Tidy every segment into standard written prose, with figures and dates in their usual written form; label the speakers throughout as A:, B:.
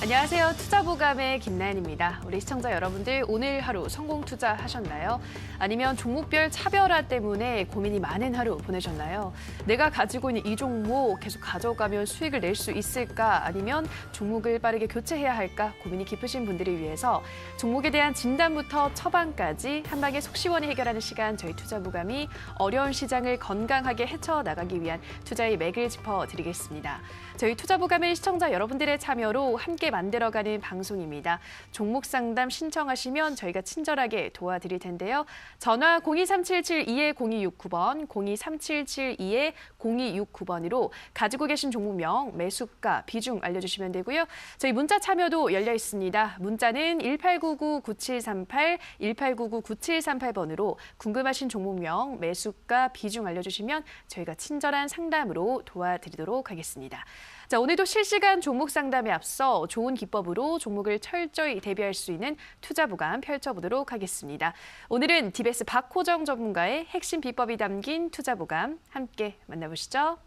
A: 안녕하세요. 투자보감의 김나연입니다. 우리 시청자 여러분들 오늘 하루 성공 투자하셨나요? 아니면 종목별 차별화 때문에 고민이 많은 하루 보내셨나요? 내가 가지고 있는 이 종목 계속 가져가면 수익을 낼 수 있을까? 아니면 종목을 빠르게 교체해야 할까? 고민이 깊으신 분들을 위해서 종목에 대한 진단부터 처방까지 한 방에 속 시원히 해결하는 시간, 저희 투자보감이 어려운 시장을 건강하게 헤쳐나가기 위한 투자의 맥을 짚어드리겠습니다. 저희 투자보감을 시청자 여러분들의 참여로 함께 만들어가는 방송입니다. 종목 상담 신청하시면 저희가 친절하게 도와드릴 텐데요. 전화 02377-20269번, 02377-20269번으로 가지고 계신 종목명, 매수가, 비중 알려주시면 되고요. 저희 문자 참여도 열려 있습니다. 문자는 1899-9738, 1899-9738번으로 궁금하신 종목명, 매수가, 비중 알려주시면 저희가 친절한 상담으로 도와드리도록 하겠습니다. 자, 오늘도 실시간 종목 상담에 앞서 좋은 기법으로 종목을 철저히 대비할 수 있는 투자보감 펼쳐보도록 하겠습니다. 오늘은 DBS 박호정 전문가의 핵심 비법이 담긴 투자보감 함께 만나보시죠.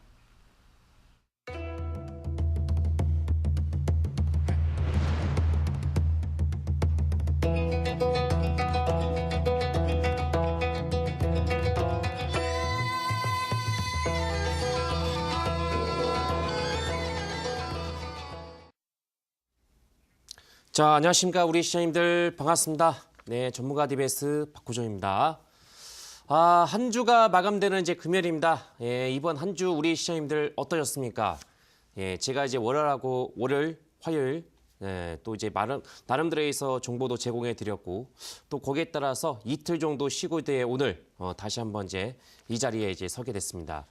B: 자, 안녕하십니까. 우리 시청자님들 반갑습니다. 네, 전문가 DBS 박호정입니다. 한 주가 마감되는 이제 금요일입니다. 예, 이번 한 주 우리 시청자님들 어떠셨습니까? 예, 제가 이제 월요일하고 월요일, 화요일 또 이제 나름대로해서 정보도 제공해 드렸고 또 거기에 따라서 이틀 정도 쉬고 뒤에 오늘 다시 한번 이제 이 자리에 이제 서게 됐습니다.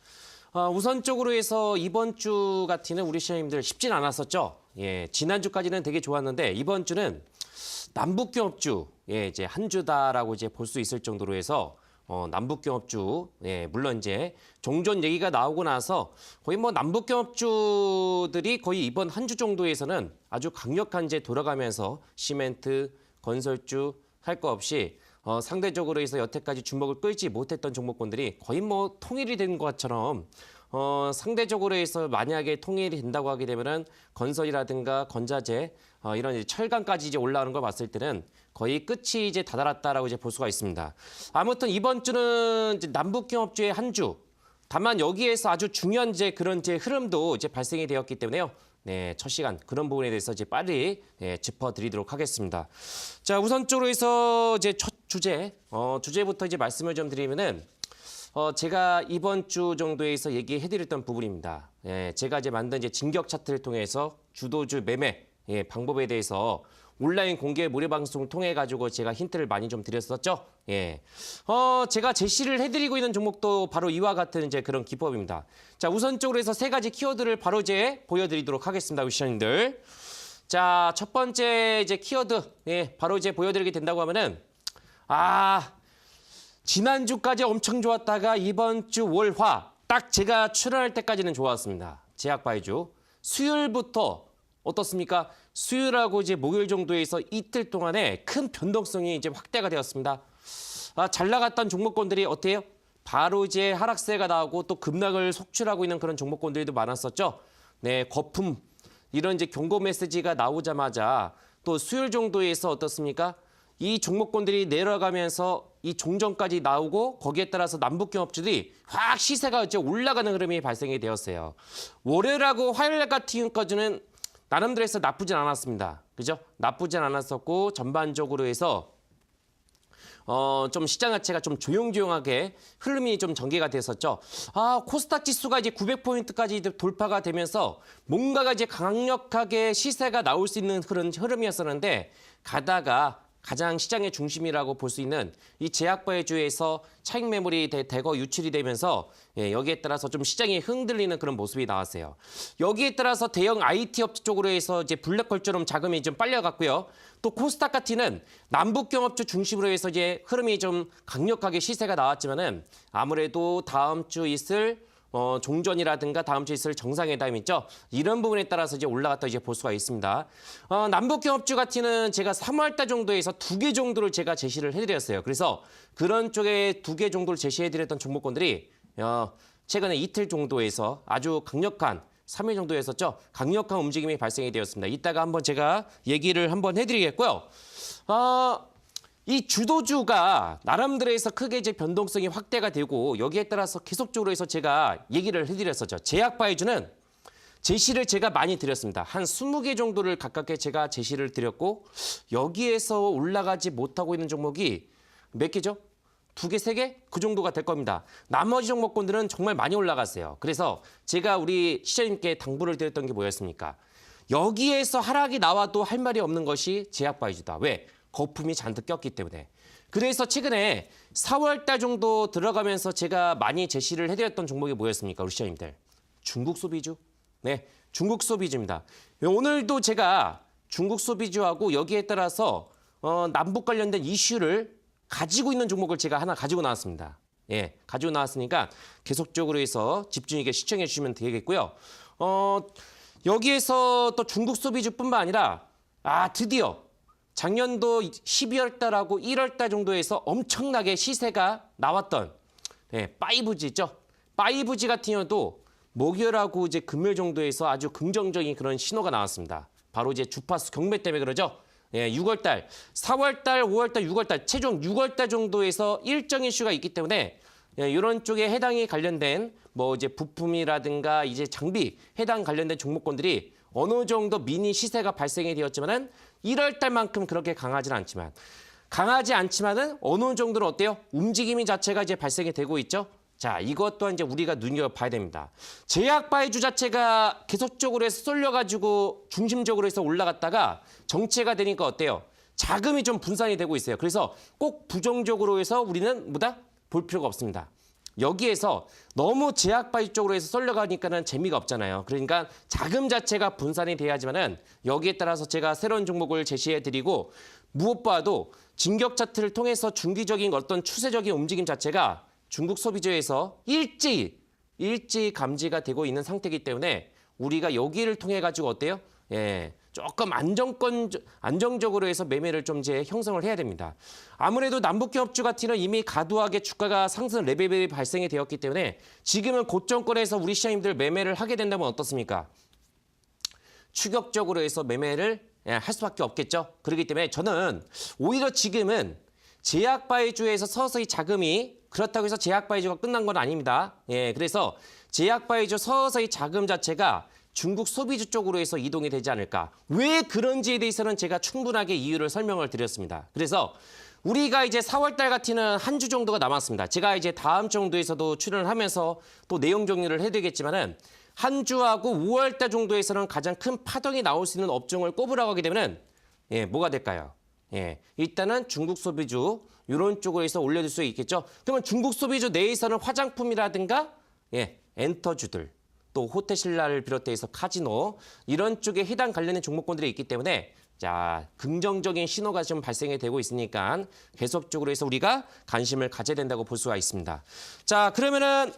B: 우선적으로 해서 이번 주 같은 우리 시청자님들 쉽진 않았었죠. 예, 지난주까지는 되게 좋았는데 이번 주는 남북경합주 이제 한 주다라고 이제 볼 수 있을 정도로 해서 남북경합주 물론 이제 종전 얘기가 나오고 나서 거의 뭐 남북경합주들이 거의 이번 한 주 정도에서는 아주 강력한 이제 돌아가면서 시멘트, 건설주 할 거 없이 상대적으로 해서 여태까지 주목을 끌지 못했던 종목군들이 거의 뭐 통일이 된 것처럼 상대적으로 해서 만약에 통일이 된다고 하게 되면은 건설이라든가 건자재 이런 이제 철강까지 이제 올라오는 걸 봤을 때는 거의 끝이 이제 다다랐다라고 이제 볼 수가 있습니다. 아무튼 이번 주는 이제 남북경합주의 한 주. 다만 여기에서 아주 중요한 이제 그런 이제 흐름도 이제 발생이 되었기 때문에요. 네, 첫 시간 그런 부분에 대해서 이제 빨리 짚어드리도록 하겠습니다. 자, 우선적으로 해서 이제 첫 주제부터 이제 말씀을 좀 드리면은 제가 이번 주 정도에서 얘기해드렸던 부분입니다. 제가 이제 만든 이제 진격 차트를 통해서 주도주 매매 방법에 대해서 온라인 공개 무료 방송을 통해 가지고 제가 힌트를 많이 좀 드렸었죠. 제가 제시를 해드리고 있는 종목도 바로 이와 같은 이제 그런 기법입니다. 자, 우선적으로 해서 세 가지 키워드를 바로 이제 보여드리도록 하겠습니다, 우리 시청자님들. 자, 첫 번째 이제 키워드, 바로 이제 보여드리게 된다고 하면은 지난주까지 엄청 좋았다가 이번 주 월화 딱 제가 출연할 때까지는 좋았습니다. 제약바이주 수요일부터 어떻습니까? 수요일하고 이제 목요일 정도에서 이틀 동안에 큰 변동성이 이제 확대가 되었습니다. 잘 나갔던 종목군들이 어때요? 바로 이제 하락세가 나오고 또 급락을 속출하고 있는 그런 종목군들도 많았었죠. 네, 거품 이런 이제 경고 메시지가 나오자마자 또 수요일 정도에서 어떻습니까? 이 종목군들이 내려가면서 이 종전까지 나오고 거기에 따라서 남북경합주들이 확 시세가 이제 올라가는 흐름이 발생이 되었어요. 월요일하고 화요일 같은 경우까지는 나름대로 해서 나쁘진 않았습니다. 그죠? 나쁘진 않았었고 전반적으로 해서 좀 시장 자체가 좀 조용조용하게 흐름이 좀 전개가 됐었죠. 코스닥 지수가 이제 900포인트까지 돌파가 되면서 뭔가가 이제 강력하게 시세가 나올 수 있는 그런 흐름이었었는데 가다가 가장 시장의 중심이라고 볼 수 있는 이 제약바이주에서 차익 매물이 대거 유출이 되면서 여기에 따라서 좀 시장이 흔들리는 그런 모습이 나왔어요. 여기에 따라서 대형 IT 업체 쪽으로 해서 이제 블랙홀처럼 자금이 좀 빨려갔고요. 또 코스닥 같이는 남북경합주 중심으로 해서 이제 흐름이 좀 강력하게 시세가 나왔지만은 아무래도 다음 주 있을 종전이라든가 다음 주에 있을 정상회담 있죠. 이런 부분에 따라서 이제 올라갔다 이제 볼 수가 있습니다. 남북경합주 같이는 제가 3월달 정도에서 2개 정도를 제가 제시를 해드렸어요. 그래서 그런 쪽에 2개 정도를 제시해드렸던 종목군들이 최근에 이틀 정도에서 아주 강력한 3일 정도 했었죠. 강력한 움직임이 발생이 되었습니다. 이따가 한번 제가 얘기를 한번 해드리겠고요. 이 주도주가 나름대로해서 크게 이제 변동성이 확대가 되고 여기에 따라서 계속적으로 해서 제가 얘기를 해드렸었죠. 제약바이주는 제시를 제가 많이 드렸습니다. 한 20개 정도를 가깝게 제가 제시를 드렸고 여기에서 올라가지 못하고 있는 종목이 몇 개죠? 2개, 3개? 그 정도가 될 겁니다. 나머지 종목군들은 정말 많이 올라갔어요. 그래서 제가 우리 시장님께 당부를 드렸던 게 뭐였습니까? 여기에서 하락이 나와도 할 말이 없는 것이 제약바이주다. 왜? 거품이 잔뜩 꼈기 때문에. 그래서 최근에 4월 달 정도 들어가면서 제가 많이 제시를 해드렸던 종목이 뭐였습니까? 우리 시장님들. 중국 소비주. 네, 중국 소비주입니다. 오늘도 제가 중국 소비주하고 여기에 따라서 남북 관련된 이슈를 가지고 있는 종목을 제가 하나 가지고 나왔습니다. 예, 가지고 나왔으니까 계속적으로 해서 집중 있게 시청해 주시면 되겠고요. 여기에서 또 중국 소비주뿐만 아니라 드디어 작년도 12월 달하고 1월 달 정도에서 엄청나게 시세가 나왔던 5G 있죠. 5G 같은 경우도 목요일하고 이제 금요일 정도에서 아주 긍정적인 그런 신호가 나왔습니다. 바로 이제 주파수 경매 때문에 그러죠. 6월 달, 4월 달, 5월 달, 6월 달, 최종 6월 달 정도에서 일정 이슈가 있기 때문에 이런 쪽에 해당이 관련된 뭐 이제 부품이라든가 이제 장비 해당 관련된 종목군들이 어느 정도 미니 시세가 발생이 되었지만은 1월 달만큼 그렇게 강하지 않지만은 어느 정도는 어때요? 움직임이 자체가 이제 발생이 되고 있죠. 자, 이것 또한 이제 우리가 눈여겨봐야 됩니다. 제약바이주 자체가 계속적으로 해서 쏠려가지고 중심적으로 해서 올라갔다가 정체가 되니까 어때요? 자금이 좀 분산이 되고 있어요. 그래서 꼭 부정적으로 해서 우리는 볼 필요가 없습니다. 여기에서 너무 제약바이주 쪽으로 해서 쏠려가니까는 재미가 없잖아요. 그러니까 자금 자체가 분산이 돼야지만은 여기에 따라서 제가 새로운 종목을 제시해드리고 무엇보다도 진격 차트를 통해서 중기적인 어떤 추세적인 움직임 자체가 중국 소비주에서 일제히 감지가 되고 있는 상태이기 때문에 우리가 여기를 통해 가지고 어때요? 조금 안정적으로 해서 매매를 좀 이제 형성을 해야 됩니다. 아무래도 남북경합주 같은 경우는 이미 과도하게 주가가 상승 레벨이 발생이 되었기 때문에 지금은 고점권에서 우리 시장님들 매매를 하게 된다면 어떻습니까? 추격적으로 해서 매매를 할 수밖에 없겠죠. 그렇기 때문에 저는 오히려 지금은 제약바이주에서 서서히 자금이 그렇다고 해서 제약바이주가 끝난 건 아닙니다. 그래서 제약바이주 서서히 자금 자체가 중국 소비주 쪽으로 해서 이동이 되지 않을까. 왜 그런지에 대해서는 제가 충분하게 이유를 설명을 드렸습니다. 그래서 우리가 이제 4월 달 같은 한 주 정도가 남았습니다. 제가 이제 다음 정도에서도 출연을 하면서 또 내용 정리를 해드리겠지만은 한 주하고 5월 달 정도에서는 가장 큰 파동이 나올 수 있는 업종을 꼽으라고 하게 되면은 뭐가 될까요? 일단은 중국 소비주 이런 쪽으로 해서 올려줄 수 있겠죠. 그러면 중국 소비주 내에서는 화장품이라든가 엔터주들 또 호텔신라를 비롯해서 카지노 이런 쪽에 해당 관련된 종목군들이 있기 때문에 자 긍정적인 신호가 좀 발생이 되고 있으니까 계속적으로 해서 우리가 관심을 가져야 된다고 볼 수가 있습니다. 자 그러면은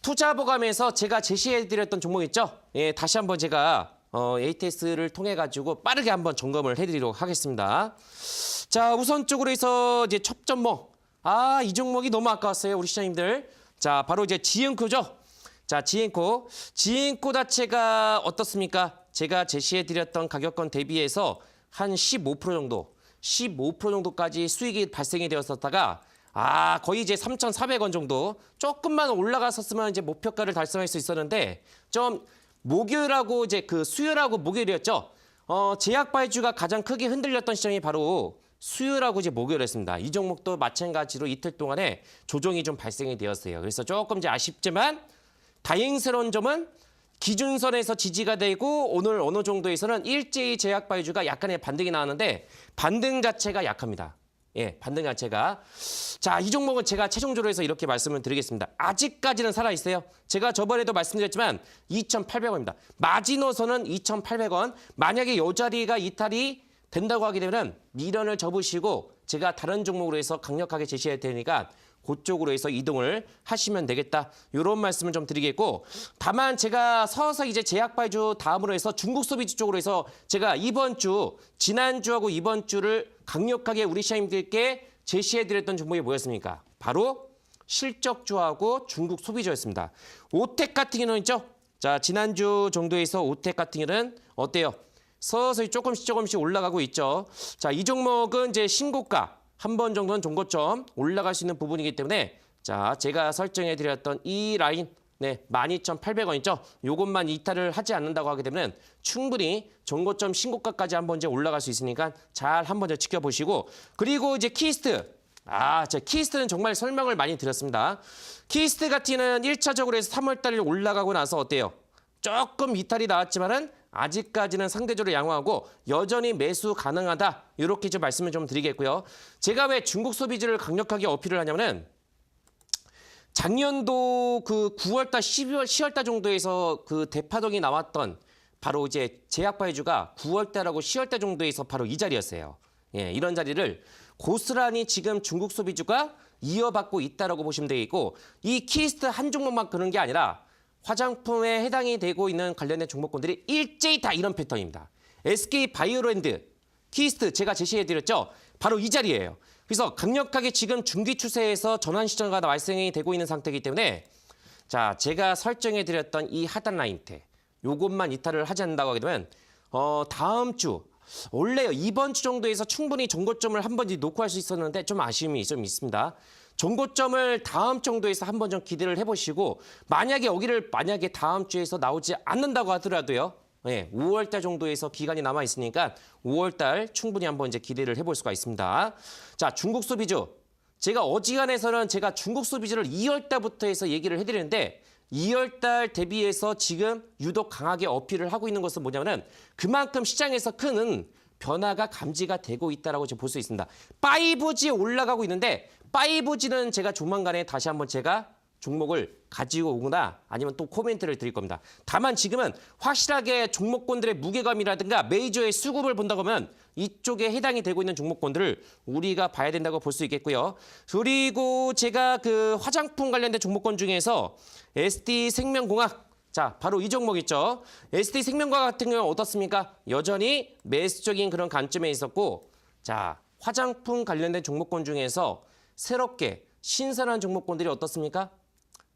B: 투자보감에서 제가 제시해드렸던 종목 있죠. 다시 한번 제가 ATS를 통해 가지고 빠르게 한번 점검을 해드리도록 하겠습니다. 자 우선적으로 해서 이제 첫 종목 이 종목이 너무 아까웠어요 우리 시장님들. 자 바로 이제 지앤코죠. 자 지앤코 자체가 어떻습니까? 제가 제시해드렸던 가격권 대비해서 한 15% 정도까지 수익이 발생이 되었었다가 거의 이제 3,400원 정도 조금만 올라갔었으면 이제 목표가를 달성할 수 있었는데 좀 목요일하고 이제 그 수요일하고 목요일이었죠. 제약바이주가 가장 크게 흔들렸던 시점이 바로 수요일하고 이제 목요일이었습니다. 이 종목도 마찬가지로 이틀 동안에 조정이 좀 발생이 되었어요. 그래서 조금 이제 아쉽지만 다행스러운 점은 기준선에서 지지가 되고 오늘 어느 정도에서는 일제히 제약바이주가 약간의 반등이 나왔는데 반등 자체가 약합니다. 반등 자체가. 자, 이 종목은 제가 최종적으로 해서 이렇게 말씀을 드리겠습니다. 아직까지는 살아있어요. 제가 저번에도 말씀드렸지만 2,800원입니다. 마지노선은 2,800원. 만약에 이 자리가 이탈이 된다고 하게 되면 미련을 접으시고 제가 다른 종목으로 해서 강력하게 제시할 테니까 그쪽으로 해서 이동을 하시면 되겠다. 이런 말씀을 좀 드리겠고 다만 제가 서서히 이제 제약바이주 다음으로 해서 중국 소비주 쪽으로 해서 제가 지난주하고 이번 주를 강력하게 우리 시장님들께 제시해드렸던 종목이 뭐였습니까? 바로 실적주하고 중국 소비주였습니다. 오텍 같은 경우는 있죠. 자, 지난주 정도에서 오텍 같은 경우는 어때요? 서서히 조금씩 올라가고 있죠. 자, 이 종목은 이제 신고가 한 번 정도는 종고점 올라갈 수 있는 부분이기 때문에 자, 제가 설정해 드렸던 이 라인 네, 12,800원 있죠? 요것만 이탈을 하지 않는다고 하게 되면 충분히 종고점 신고가까지 한번 이제 올라갈 수 있으니까 잘 한번 더 지켜보시고 그리고 이제 키스트 키스트는 정말 설명을 많이 드렸습니다. 키스트 같은 경우는 1차적으로 해서 3월 달에 올라가고 나서 어때요? 조금 이탈이 나왔지만은 아직까지는 상대적으로 양호하고 여전히 매수 가능하다. 이렇게 좀 말씀을 좀 드리겠고요. 제가 왜 중국 소비주를 강력하게 어필을 하냐면은 작년도 그 9월 달, 10월 달 정도에서 그 대파동이 나왔던 바로 이제 제약바이주가 9월 달하고 10월 달 정도에서 바로 이 자리였어요. 예, 이런 자리를 고스란히 지금 중국 소비주가 이어받고 있다라고 보시면 되겠고 이 키스트 한 종목만 그런 게 아니라 화장품에 해당이 되고 있는 관련된 종목군들이 일제히 다 이런 패턴입니다. SK 바이오랜드, 키스트 제가 제시해드렸죠. 바로 이 자리예요. 그래서 강력하게 지금 중기 추세에서 전환 시점가 발생이 되고 있는 상태이기 때문에 자 제가 설정해드렸던 이 하단 라인대 요것만 이탈을 하지 않는다고 하게 되면 다음 주 원래요 이번 주 정도에서 충분히 정고점을 한 번 놓고 할 수 있었는데 좀 아쉬움이 좀 있습니다. 정고점을 다음 정도에서 한번 좀 기대를 해보시고 만약에 여기를 다음 주에서 나오지 않는다고 하더라도요. 네, 5월달 정도에서 기간이 남아 있으니까 5월달 충분히 한번 이제 기대를 해볼 수가 있습니다. 자, 중국 소비주. 제가 어지간해서는 제가 중국 소비주를 2월달부터 해서 얘기를 해드리는데 2월달 대비해서 지금 유독 강하게 어필을 하고 있는 것은 뭐냐면은 그만큼 시장에서 큰 변화가 감지가 되고 있다라고 볼 수 있습니다. 5G 올라가고 있는데 5G는 제가 조만간에 다시 한번 제가 종목을 가지고 오거나 아니면 또 코멘트를 드릴 겁니다. 다만 지금은 확실하게 종목군들의 무게감이라든가 메이저의 수급을 본다고 하면 이쪽에 해당이 되고 있는 종목군들을 우리가 봐야 된다고 볼 수 있겠고요. 그리고 제가 그 화장품 관련된 종목군 중에서 SD생명공학 자, 바로 이 종목 있죠. SD생명과학 같은 경우는 어떻습니까? 여전히 매수적인 그런 관점에 있었고 자, 화장품 관련된 종목군 중에서 새롭게 신선한 종목군들이 어떻습니까?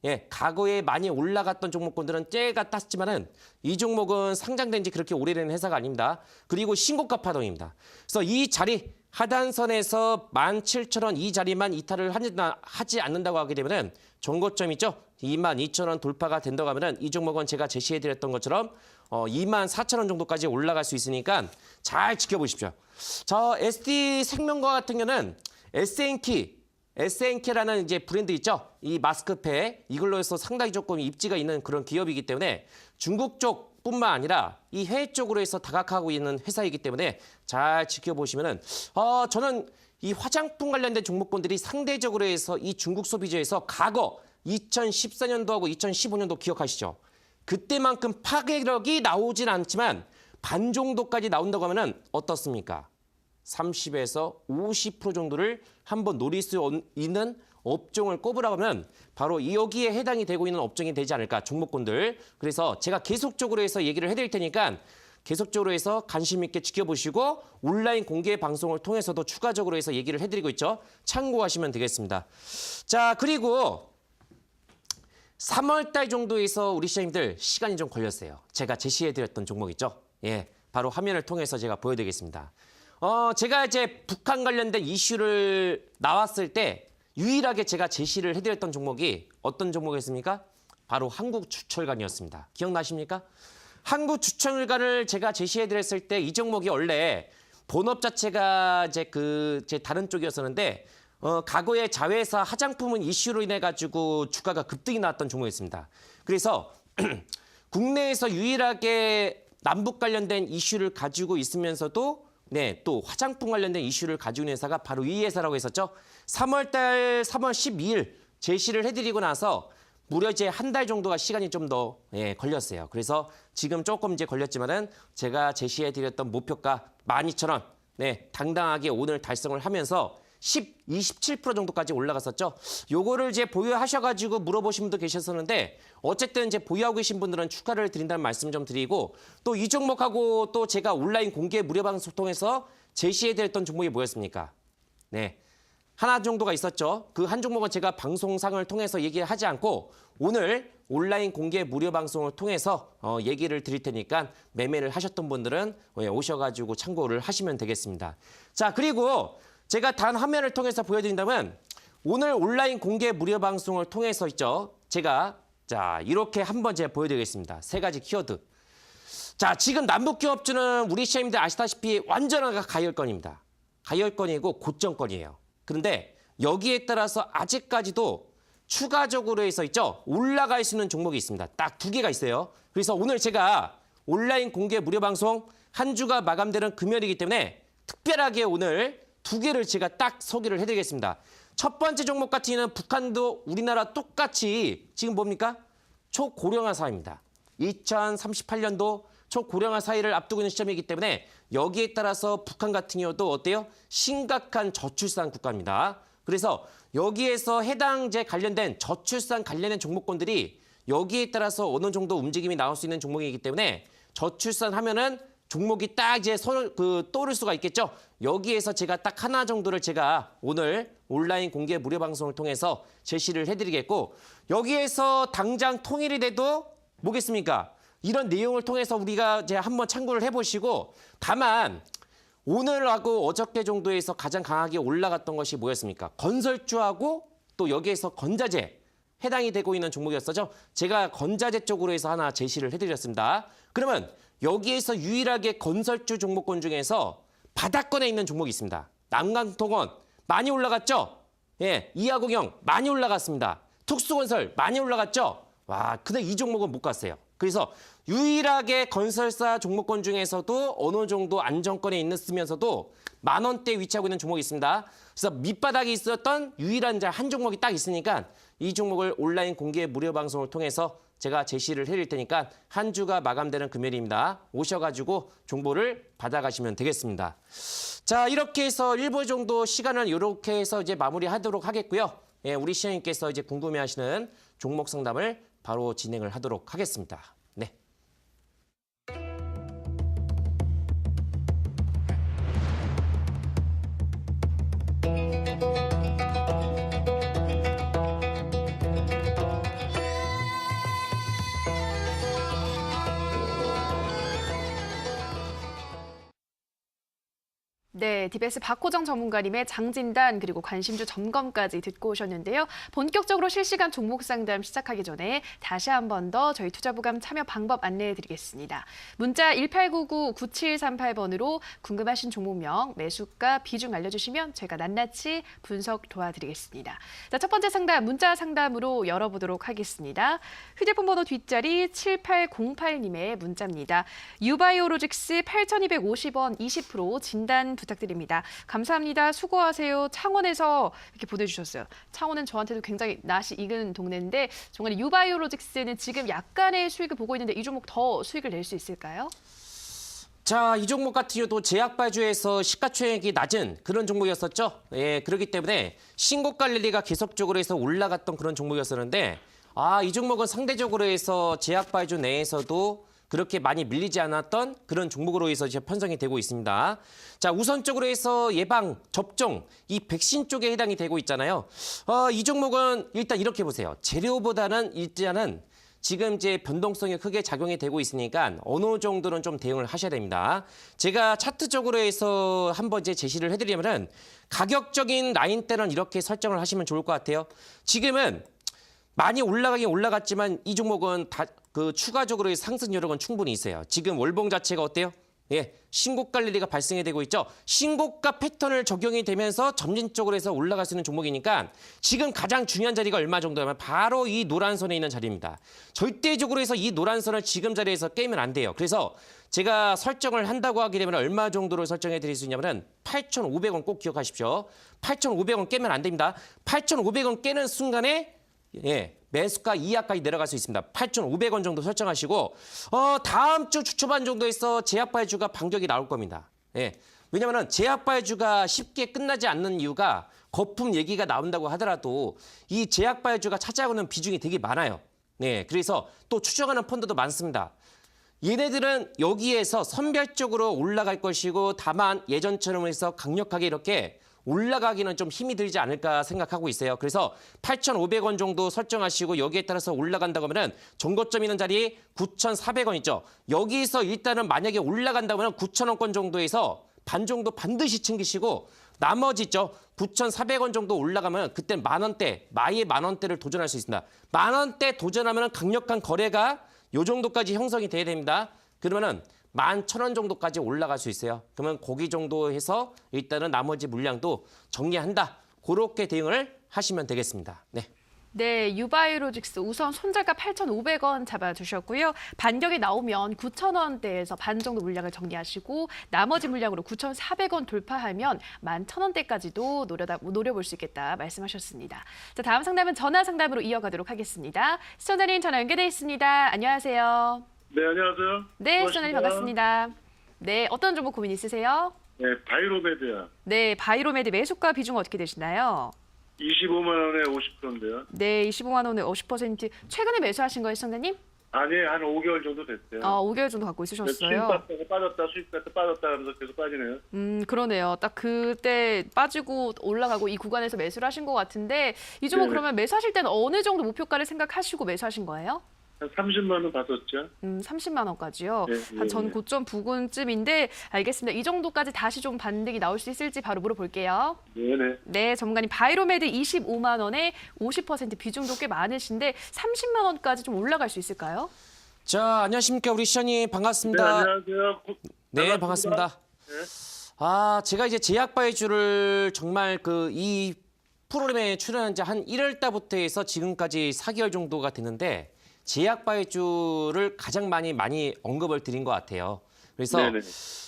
B: 예, 과거에 많이 올라갔던 종목군들은 째가 땄지만은 이 종목은 상장된 지 그렇게 오래된 회사가 아닙니다. 그리고 신고가 파동입니다. 그래서 이 자리 하단선에서 17,000원 이 자리만 이탈을 하지 않는다고 하게 되면은 정고점 있죠? 22,000원 돌파가 된다고 하면은 이 종목은 제가 제시해드렸던 것처럼 24,000원 정도까지 올라갈 수 있으니까 잘 지켜보십시오. 자, SD생명과 같은 경우는 SNK라는 이제 브랜드 있죠? 이 마스크팩 이걸로 해서 상당히 조금 입지가 있는 그런 기업이기 때문에 중국 쪽뿐만 아니라 이 해외 쪽으로 해서 다각하고 있는 회사이기 때문에 잘 지켜보시면은 저는 이 화장품 관련된 종목군들이 상대적으로 해서 이 중국 소비주에서 과거 2014년도하고 2015년도 기억하시죠? 그때만큼 파괴력이 나오진 않지만 반 정도까지 나온다고 하면은 어떻습니까? 30에서 50% 정도를 한번 노릴 수 있는 업종을 꼽으라고 하면 바로 여기에 해당이 되고 있는 업종이 되지 않을까, 종목군들. 그래서 제가 계속적으로 해서 얘기를 해드릴 테니까 계속적으로 해서 관심 있게 지켜보시고 온라인 공개 방송을 통해서도 추가적으로 해서 얘기를 해드리고 있죠. 참고하시면 되겠습니다. 자, 그리고 3월 달 정도에서 우리 시장님들 시간이 좀 걸렸어요. 제가 제시해드렸던 종목 있죠. 예, 바로 화면을 통해서 제가 보여드리겠습니다. 제가 이제 북한 관련된 이슈를 나왔을 때 유일하게 제가 제시를 해드렸던 종목이 어떤 종목이었습니까? 바로 한국주철관이었습니다. 기억나십니까? 한국주철관을 제가 제시해드렸을 때 이 종목이 원래 본업 자체가 제 다른 쪽이었었는데 과거에 자회사 화장품은 이슈로 인해 가지고 주가가 급등이 나왔던 종목이었습니다. 그래서 국내에서 유일하게 남북 관련된 이슈를 가지고 있으면서도 네, 또 화장품 관련된 이슈를 가지고 있는 회사가 바로 이 회사라고 했었죠. 3월 12일 제시를 해드리고 나서 무려 이제 한 달 정도가 시간이 좀 더 걸렸어요. 그래서 지금 조금 이제 걸렸지만은 제가 제시해드렸던 목표가 12,000원, 네, 당당하게 오늘 달성을 하면서 27% 정도까지 올라갔었죠. 요거를 이제 보유하셔가지고 물어보신 분도 계셨었는데 어쨌든 이제 보유하고 계신 분들은 축하를 드린다는 말씀 좀 드리고 또 이 종목하고 또 제가 온라인 공개 무료 방송 통해서 제시해드렸던 종목이 뭐였습니까? 네, 하나 정도가 있었죠. 그 한 종목은 제가 방송상을 통해서 얘기를 하지 않고 오늘 온라인 공개 무료 방송을 통해서 얘기를 드릴 테니까 매매를 하셨던 분들은 오셔가지고 참고를 하시면 되겠습니다. 자, 그리고 제가 단 화면을 통해서 보여드린다면 오늘 온라인 공개 무료 방송을 통해서 있죠. 제가 자 이렇게 한번 제가 보여드리겠습니다. 세 가지 키워드. 자, 지금 남북기업주는 우리 시장님들 아시다시피 완전한 가열권입니다. 가열권이고 고점권이에요. 그런데 여기에 따라서 아직까지도 추가적으로 해서 있죠. 올라갈 수 있는 종목이 있습니다. 딱 두 개가 있어요. 그래서 오늘 제가 온라인 공개 무료 방송 한 주가 마감되는 금요일이기 때문에 특별하게 오늘 두 개를 제가 딱 소개를 해드리겠습니다. 첫 번째 종목 같은 경우는 북한도 우리나라 똑같이 지금 뭡니까? 초고령화 사회입니다. 2038년도 초고령화 사회를 앞두고 있는 시점이기 때문에 여기에 따라서 북한 같은 경우도 어때요? 심각한 저출산 국가입니다. 그래서 여기에서 해당제 관련된 저출산 관련된 종목군들이 여기에 따라서 어느 정도 움직임이 나올 수 있는 종목이기 때문에 저출산 하면은 종목이 딱 이제 떠오를 수가 있겠죠. 여기에서 제가 딱 하나 정도를 제가 오늘 온라인 공개 무료 방송을 통해서 제시를 해드리겠고 여기에서 당장 통일이 돼도 뭐겠습니까? 이런 내용을 통해서 우리가 이제 한번 참고를 해보시고 다만 오늘하고 어저께 정도에서 가장 강하게 올라갔던 것이 뭐였습니까? 건설주하고 또 여기에서 건자재 해당이 되고 있는 종목이었었죠. 제가 건자재 쪽으로 해서 하나 제시를 해드렸습니다. 그러면 여기에서 유일하게 건설주 종목군 중에서 바닥권에 있는 종목이 있습니다. 남강통원 많이 올라갔죠? 예, 이하공영 많이 올라갔습니다. 특수건설 많이 올라갔죠? 와, 근데 이 종목은 못 갔어요. 그래서 유일하게 건설사 종목군 중에서도 어느 정도 안정권에 있으면서도 만 원대에 위치하고 있는 종목이 있습니다. 그래서 밑바닥에 있었던 유일한 한 종목이 딱 있으니까 이 종목을 온라인 공개 무료 방송을 통해서 제가 제시를 해드릴 테니까 한 주가 마감되는 금요일입니다. 오셔가지고 정보를 받아가시면 되겠습니다. 자, 이렇게 해서 1부 정도 시간을 이렇게 해서 이제 마무리하도록 하겠고요. 예, 우리 시장님께서 이제 궁금해하시는 종목 상담을 바로 진행을 하도록 하겠습니다. 네.
A: 네, DBS 박호정 전문가님의 장진단 그리고 관심주 점검까지 듣고 오셨는데요. 본격적으로 실시간 종목 상담 시작하기 전에 다시 한 번 더 저희 투자부감 참여 방법 안내해드리겠습니다. 문자 1899-9738번으로 궁금하신 종목명, 매수가, 비중 알려주시면 제가 낱낱이 분석 도와드리겠습니다. 자, 첫 번째 상담, 문자 상담으로 열어보도록 하겠습니다. 휴대폰 번호 뒷자리 7808님의 문자입니다. 유바이오로직스 8,250원 20% 진단 부탁드립니다. 감사합니다. 수고하세요. 창원에서 이렇게 보내주셨어요. 창원은 저한테도 굉장히 낯이 익은 동네인데 정말 유바이오로직스는 지금 약간의 수익을 보고 있는데 이 종목 더 수익을 낼 수 있을까요?
B: 자, 이 종목 같은 경우도 제약바주에서 시가총액이 낮은 그런 종목이었었죠. 예, 그렇기 때문에 신고가 랠리가 계속적으로 해서 올라갔던 그런 종목이었었는데 이 종목은 상대적으로 해서 제약바주 내에서도 그렇게 많이 밀리지 않았던 그런 종목으로 해서 이제 편성이 되고 있습니다. 자, 우선적으로 해서 예방, 접종, 이 백신 쪽에 해당이 되고 있잖아요. 이 종목은 일단 이렇게 보세요. 재료보다는 일단은 지금 이제 변동성이 크게 작용이 되고 있으니까 어느 정도는 좀 대응을 하셔야 됩니다. 제가 차트적으로 해서 한번 이제 제시를 해드리면은 가격적인 라인대는 이렇게 설정을 하시면 좋을 것 같아요. 지금은 많이 올라가긴 올라갔지만 이 종목은 추가적으로 상승 여력은 충분히 있어요. 지금 월봉 자체가 어때요? 예, 신고가 랠리가 발생이 되고 있죠. 신고가 패턴을 적용이 되면서 점진적으로 해서 올라갈 수 있는 종목이니까 지금 가장 중요한 자리가 얼마 정도냐면 바로 이 노란 선에 있는 자리입니다. 절대적으로 해서 이 노란 선을 지금 자리에서 깨면 안 돼요. 그래서 제가 설정을 한다고 하게 되면 얼마 정도로 설정해 드릴 수 있냐면은 8,500원 꼭 기억하십시오. 8,500원 깨면 안 됩니다. 8,500원 깨는 순간에 예, 매수가 이하까지 내려갈 수 있습니다. 8,500원 정도 설정하시고 다음 주 주초반 정도에서 제약바이주가 반격이 나올 겁니다. 예, 왜냐하면 제약바이주가 쉽게 끝나지 않는 이유가 거품 얘기가 나온다고 하더라도 이 제약바이주가 차지하고는 비중이 되게 많아요. 네, 그래서 또 추정하는 펀드도 많습니다. 얘네들은 여기에서 선별적으로 올라갈 것이고 다만 예전처럼 해서 강력하게 이렇게 올라가기는 좀 힘이 들지 않을까 생각하고 있어요. 그래서 8,500원 정도 설정하시고 여기에 따라서 올라간다고 하면 정고점 있는 자리 9,400원 있죠. 여기서 일단은 만약에 올라간다고 하면 9,000원권 정도에서 반 정도 반드시 챙기시고 나머지 있죠. 9,400원 정도 올라가면 그때 만원대, 마이의 만원대를 도전할 수 있습니다. 만원대 도전하면 강력한 거래가 요 정도까지 형성이 돼야 됩니다. 그러면은 11,000원 정도까지 올라갈 수 있어요. 그러면 고기 정도 해서 일단은 나머지 물량도 정리한다. 그렇게 대응을 하시면 되겠습니다. 네.
A: 네, 유바이로직스 우선 손절가 8,500원 잡아주셨고요. 반격이 나오면 9,000원대에서 반 정도 물량을 정리하시고 나머지 물량으로 9,400원 돌파하면 11,000원대까지도 노려볼 수 있겠다 말씀하셨습니다. 자, 다음 상담은 전화 상담으로 이어가도록 하겠습니다. 시청자님 전화 연결돼 있습니다. 안녕하세요.
C: 네, 안녕하세요.
A: 네, 시청자님 반갑습니다. 네, 어떤 종목 고민 있으세요?
C: 네, 바이로메드야.
A: 네, 바이로메드 매수가 비중 어떻게 되시나요?
C: 25만 원에 50%인데요.
A: 네, 25만 원에 50%. 최근에 매수하신 거예요, 시청자님?
C: 아니, 한 5개월 정도 됐어요.
A: 5개월 정도 갖고
C: 수익
A: 있으셨어요.
C: 봤다가 빠졌다, 수익 봤다 빠졌다 하면서 계속 빠지네요.
A: 그러네요. 딱 그때 빠지고 올라가고 이 구간에서 매수를 하신 것 같은데 이 종목
C: 네네.
A: 그러면 매수하실 때는 어느 정도 목표가를 생각하시고 매수하신 거예요?
C: 한 30만 원 받았죠.
A: 30만 원까지요.
C: 네,
A: 한 전
C: 네.
A: 고점 부근쯤인데 알겠습니다. 이 정도까지 다시 좀 반등이 나올 수 있을지 바로 물어볼게요.
C: 네네.
A: 네, 전문가님 바이로메드 25만 원에 50% 비중도 꽤 많으신데 30만 원까지 좀 올라갈 수 있을까요?
B: 자, 안녕하십니까. 우리 시장님
C: 네,
B: 반갑습니다.
C: 안녕하세요.
B: 네, 반갑습니다.
C: 네.
B: 제가 이제 제약바이주를 정말 이 프로그램에 출연한 지 한 1월 달부터 해서 지금까지 4개월 정도가 됐는데 제약바이주를 가장 많이 언급을 드린 것 같아요. 그래서
C: 네네.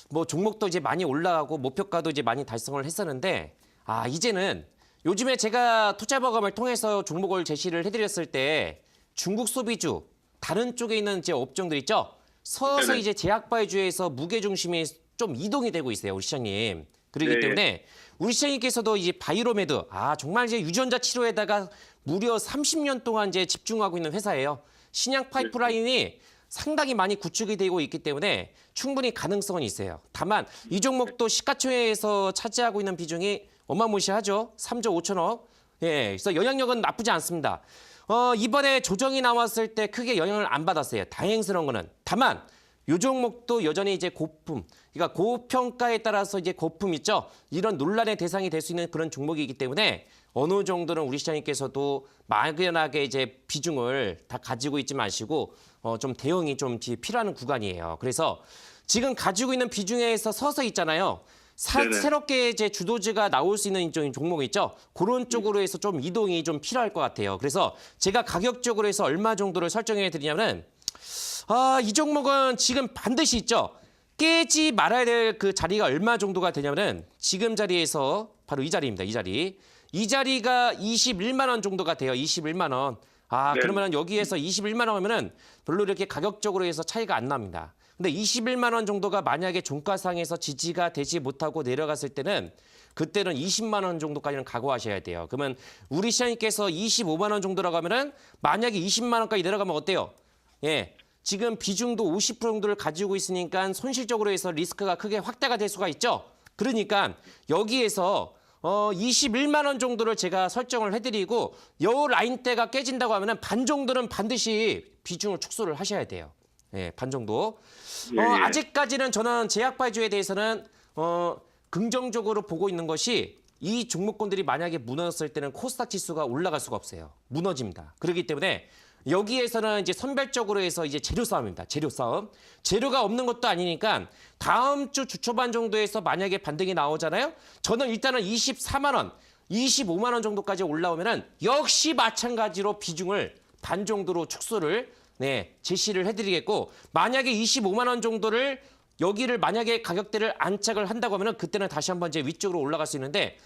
B: 뭐 종목도 이제 많이 올라가고 목표가도 이제 많이 달성을 했었는데 이제는 요즘에 제가 투자버감을 통해서 종목을 제시를 해드렸을 때 중국 소비주 다른 쪽에 있는 이제 업종들 있죠. 서서
C: 네네.
B: 이제 제약바이주에서 무게 중심이 좀 이동이 되고 있어요, 우리 시장님. 그렇기
C: 네.
B: 때문에 우리 시장님께서도 이제 바이로메드 정말 이제 유전자 치료에다가 무려 30년 동안 이제 집중하고 있는 회사예요. 신약 파이프라인이 상당히 많이 구축이 되고 있기 때문에 충분히 가능성은 있어요. 다만 이 종목도 시가총액에서 차지하고 있는 비중이 어마무시하죠. 3조 5천억. 예, 그래서 영향력은 나쁘지 않습니다. 이번에 조정이 나왔을 때 크게 영향을 안 받았어요. 다행스러운 거는. 다만 이 종목도 여전히 이제 고품, 그러니까 고평가에 따라서 이제 고품 있죠. 이런 논란의 대상이 될 수 있는 그런 종목이기 때문에 어느 정도는 우리 시장님께서도 막연하게 이제 비중을 다 가지고 있지 마시고 좀 대응이 좀 필요한 구간이에요. 그래서 지금 가지고 있는 비중에서 서서 있잖아요.
C: 네네.
B: 새롭게 이제 주도주가 나올 수 있는 종목이 있죠. 그런 쪽으로 해서 좀 이동이 좀 필요할 것 같아요. 그래서 제가 가격적으로 해서 얼마 정도를 설정해 드리냐면 이 종목은 지금 반드시 있죠. 깨지 말아야 될 그 자리가 얼마 정도가 되냐면은 지금 자리에서 바로 이 자리입니다. 이 자리. 이 자리가 21만 원 정도가 돼요. 21만 원.
C: 네.
B: 그러면 여기에서 21만 원 하면은 별로 이렇게 가격적으로 해서 차이가 안 납니다. 근데 21만 원 정도가 만약에 종가상에서 지지가 되지 못하고 내려갔을 때는 그때는 20만 원 정도까지는 각오하셔야 돼요. 그러면 우리 시장님께서 25만 원 정도라고 하면은 만약에 20만 원까지 내려가면 어때요? 예. 지금 비중도 50% 정도를 가지고 있으니까 손실적으로 해서 리스크가 크게 확대가 될 수가 있죠. 그러니까 여기에서 21만 원 정도를 제가 설정을 해드리고 요 라인대가 깨진다고 하면은 반 정도는 반드시 비중을 축소를 하셔야 돼요. 예, 반 정도.
C: 예, 예.
B: 아직까지는 저는 제약바이주에 대해서는 긍정적으로 보고 있는 것이 이 종목군들이 만약에 무너졌을 때는 코스닥 지수가 올라갈 수가 없어요. 무너집니다. 그렇기 때문에 여기에서는 이제 선별적으로 해서 이제 재료 싸움입니다. 재료 싸움. 재료가 없는 것도 아니니까 다음 주 주초반 정도에서 만약에 반등이 나오잖아요. 저는 일단은 24만 원, 25만 원 정도까지 올라오면은 역시 마찬가지로 비중을 반 정도로 축소를 제시를 해드리겠고 만약에 25만 원 정도를 여기를 만약에 가격대를 안착을 한다고 하면은 그때는 다시 한번 이제 위쪽으로 올라갈 수 있는데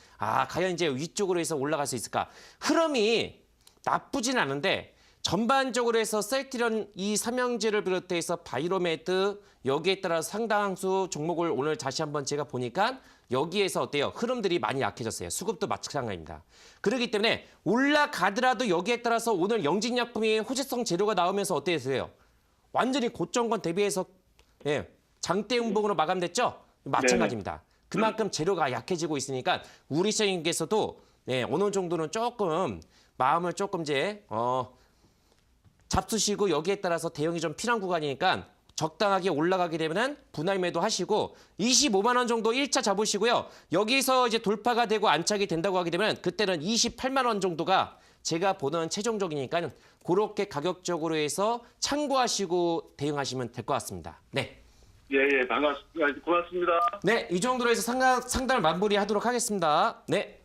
B: 과연 이제 위쪽으로 해서 올라갈 수 있을까? 흐름이 나쁘진 않은데 전반적으로 해서 셀트리온 이 삼형제를 비롯해서 바이로메드 여기에 따라 상당수 종목을 오늘 다시 한번 제가 보니까 여기에서 어때요? 흐름들이 많이 약해졌어요. 수급도 마찬가지입니다. 그렇기 때문에 올라가더라도 여기에 따라서 오늘 영진약품이 호재성 재료가 나오면서 어땠어요? 완전히 고점권 대비해서 장대 음봉으로 마감됐죠? 마찬가지입니다. 그만큼 재료가 약해지고 있으니까 우리 시장님께서도 네, 어느 정도는 조금 마음을 조금 이제 잡수시고 여기에 따라서 대응이 좀 필요한 구간이니까 적당하게 올라가게 되면은 분할 매도 하시고 25만 원 정도 1차 잡으시고요. 여기서 이제 돌파가 되고 안착이 된다고 하게 되면 그때는 28만 원 정도가 제가 보는 최종적이니까 그렇게 가격적으로 해서 참고하시고 대응하시면 될 것 같습니다. 네.
C: 예, 반갑습니다. 고맙습니다.
B: 네, 이 정도로 해서 상담을 마무리하도록 하겠습니다. 네.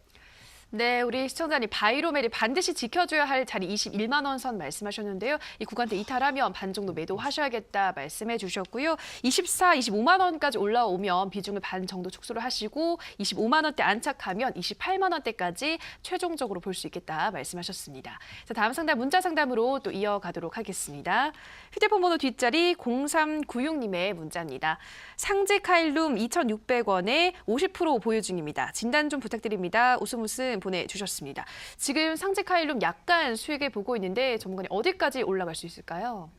A: 네, 우리 시청자님 바이로멜이 반드시 지켜줘야 할 자리 21만 원 선 말씀하셨는데요. 이 구간대 이탈하면 반 정도 매도하셔야겠다 말씀해 주셨고요. 24, 25만 원까지 올라오면 비중을 반 정도 축소를 하시고 25만 원대 안착하면 28만 원대까지 최종적으로 볼 수 있겠다 말씀하셨습니다. 자, 다음 상담 문자 상담으로 또 이어가도록 하겠습니다. 휴대폰 번호 뒷자리 0396님의 문자입니다. 상제 카일룸 2,600원에 50% 보유 중입니다. 진단 좀 부탁드립니다. 웃음 보내주셨습니다. 지금 상제 카일룸 약간 수익을 보고 있는데 전문가님 어디까지 올라갈 수 있을까요?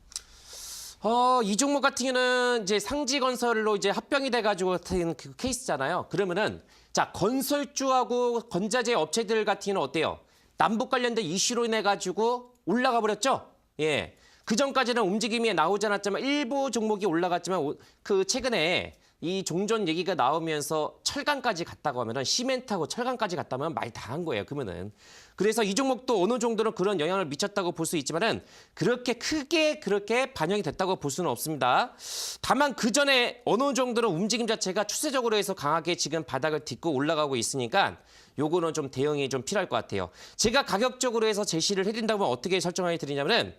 B: 이 종목 같은 경우는 이제 상지건설로 이제 합병이 돼가지고 같은 그 케이스잖아요. 그러면은 자 건설주하고 건자재 업체들 같은 경우는 어때요? 남북 관련된 이슈로 인해 가지고 올라가 버렸죠. 예. 그 전까지는 움직임이 나오지 않았지만 일부 종목이 올라갔지만 그 최근에 이 종전 얘기가 나오면서 철강까지 갔다고 하면은 시멘트하고 철강까지 갔다면 말 다 한 거예요. 그러면은 그래서 이 종목도 어느 정도는 그런 영향을 미쳤다고 볼 수 있지만은 그렇게 크게 그렇게 반영이 됐다고 볼 수는 없습니다. 다만 그 전에 어느 정도는 움직임 자체가 추세적으로 해서 강하게 지금 바닥을 딛고 올라가고 있으니까 요거는 좀 대응이 좀 필요할 것 같아요. 제가 가격적으로 해서 제시를 해드린다면 어떻게 설정해 드리냐면은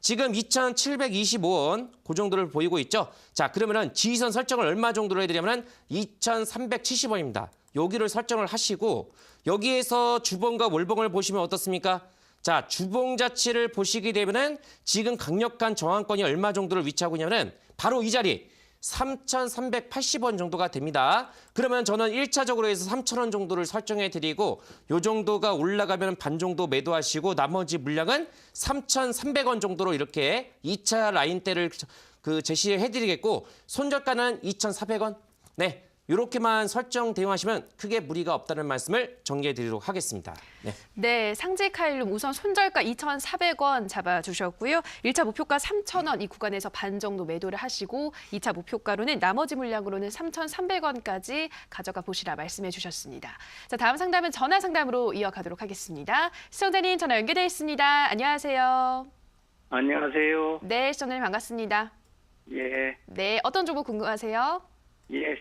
B: 지금 2,725원 그 정도를 보이고 있죠. 자, 그러면은 지지선 설정을 얼마 정도로 해드리냐면 2,370원입니다. 여기를 설정을 하시고 여기에서 주봉과 월봉을 보시면 어떻습니까? 자, 주봉 자체를 보시게 되면은 지금 강력한 저항권이 얼마 정도를 위치하고 있냐면은 바로 이 자리 3,380원 정도가 됩니다. 그러면 저는 1차적으로 해서 3,000원 정도를 설정해 드리고 요 정도가 올라가면 반 정도 매도하시고 나머지 물량은 3,300원 정도로 이렇게 2차 라인대를 제시해 드리겠고 손절가는 2,400원. 네. 이렇게만 설정 대응하시면 크게 무리가 없다는 말씀을 정리해 드리도록 하겠습니다. 네.
A: 네, 상제 카일룸 우선 손절가 2,400원 잡아주셨고요. 1차 목표가 3,000원 이 구간에서 반 정도 매도를 하시고 2차 목표가로는 나머지 물량으로는 3,300원까지 가져가 보시라 말씀해 주셨습니다. 자, 다음 상담은 전화 상담으로 이어가도록 하겠습니다. 시청자님 전화 연결되어 있습니다. 안녕하세요.
C: 안녕하세요.
A: 네, 시청자님 반갑습니다.
C: 예,
A: 네, 어떤 정보 궁금하세요?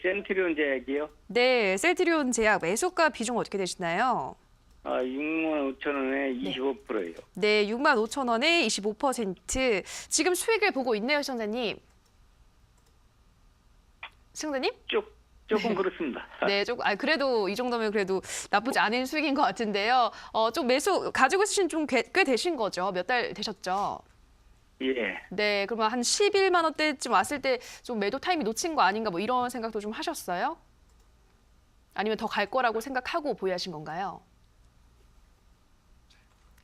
C: 센트리온 제약이요.
A: 네, 셀트리온 제약 매수가 비중 어떻게 되시나요?
C: 6만 5천 원에 25%예요.
A: 네, 6만 5천 원에 25%. 지금 수익을 보고 있네요, 시청자님. 시청자님?
C: 조금 그렇습니다.
A: 네, 조금. 그래도 이 정도면 그래도 나쁘지 않은 수익인 것 같은데요. 좀 매수 가지고 있으신 좀 꽤 되신 거죠? 몇 달 되셨죠?
C: 예.
A: 네, 그러면 한 11만 원대쯤 왔을 때 좀 매도 타이밍 놓친 거 아닌가 뭐 이런 생각도 좀 하셨어요? 아니면 더 갈 거라고 생각하고 보유하신 건가요?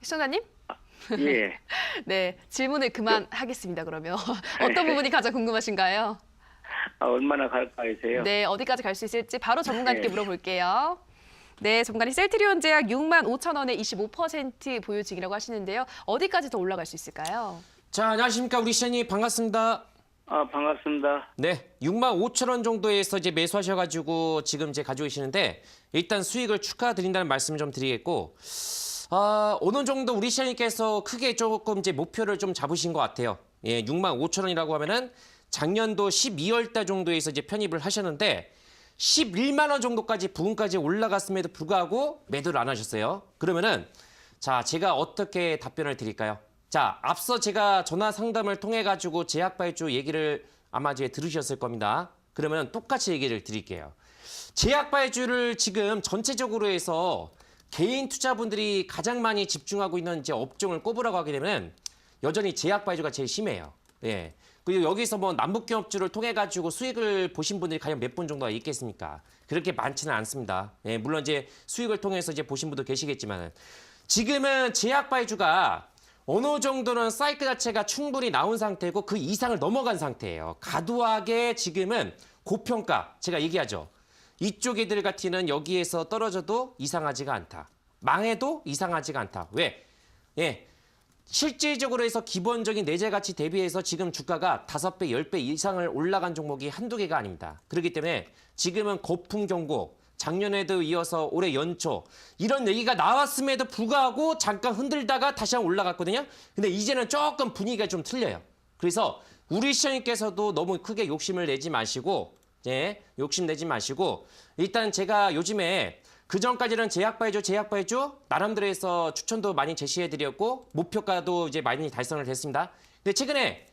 A: 시청자님?
C: 예.
A: 네, 질문을 그만하겠습니다, 그러면. 어떤 부분이 가장 궁금하신가요?
C: 얼마나 갈까 해서요.
A: 네, 어디까지 갈 수 있을지 바로 전문가님께
C: 네.
A: 물어볼게요. 네, 전문가님 셀트리온 제약 6만 5천 원에 25% 보유 중이라고 하시는데요. 어디까지 더 올라갈 수 있을까요?
B: 자, 안녕하십니까. 우리 시장님 반갑습니다.
C: 반갑습니다.
B: 네, 6만 5천 원 정도에서 이제 매수하셔가지고 지금 이제 가지고 계시는데 일단 수익을 축하드린다는 말씀을 좀 드리겠고 어느 정도 우리 시장님께서 크게 조금 이제 목표를 좀 잡으신 것 같아요. 예, 6만 5천 원이라고 하면은 작년도 12월 달 정도에서 이제 편입을 하셨는데 11만 원 정도까지 부근까지 올라갔음에도 불구하고 매도를 안 하셨어요. 그러면은 자, 제가 어떻게 답변을 드릴까요? 자, 앞서 제가 전화 상담을 통해 가지고 제약발주 얘기를 아마 이제 들으셨을 겁니다. 그러면 똑같이 얘기를 드릴게요. 제약발주를 지금 전체적으로 해서 개인 투자분들이 가장 많이 집중하고 있는 이제 업종을 꼽으라고 하게 되면 여전히 제약발주가 제일 심해요. 예. 그리고 여기서 뭐 남북경협주를 통해 가지고 수익을 보신 분들이 과연 몇 분 정도가 있겠습니까? 그렇게 많지는 않습니다. 예, 물론 이제 수익을 통해서 이제 보신 분도 계시겠지만은 지금은 제약발주가 어느 정도는 사이클 자체가 충분히 나온 상태고 그 이상을 넘어간 상태예요. 과도하게 지금은 고평가, 제가 얘기하죠. 이쪽 애들 같이는 여기에서 떨어져도 이상하지가 않다. 망해도 이상하지가 않다. 왜? 예. 실질적으로 해서 기본적인 내재 가치 대비해서 지금 주가가 5배, 10배 이상을 올라간 종목이 한두 개가 아닙니다. 그렇기 때문에 지금은 거품 경고, 작년에도 이어서 올해 연초 이런 얘기가 나왔음에도 불구하고 잠깐 흔들다가 다시 한번 올라갔거든요. 근데 이제는 조금 분위기가 좀 틀려요. 그래서 우리 시장님께서도 너무 크게 욕심을 내지 마시고 욕심 내지 마시고 일단 제가 요즘에 그전까지는 제약 봐야죠. 나름대로 해서 추천도 많이 제시해드렸고 목표가도 이제 많이 달성을 됐습니다. 근데 최근에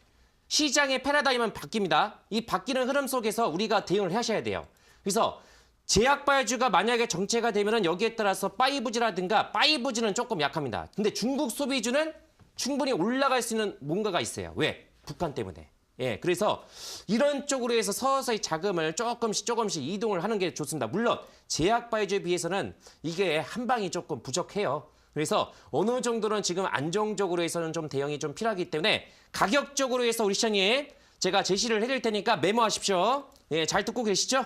B: 시장의 패러다임은 바뀝니다. 이 바뀌는 흐름 속에서 우리가 대응을 하셔야 돼요. 그래서 제약 바이오주가 만약에 정체가 되면은 여기에 따라서 파이브즈라든가 파이브즈는 조금 약합니다. 근데 중국 소비주는 충분히 올라갈 수 있는 뭔가가 있어요. 왜? 북한 때문에. 예, 그래서 이런 쪽으로 해서 서서히 자금을 조금씩 이동을 하는 게 좋습니다. 물론 제약 바이오주에 비해서는 이게 한 방이 조금 부족해요. 그래서 어느 정도는 지금 안정적으로 해서는 좀 대응이 좀 필요하기 때문에 가격적으로 해서 우리 시장님 제가 제시를 해드릴 테니까 메모하십시오. 예, 잘 듣고 계시죠?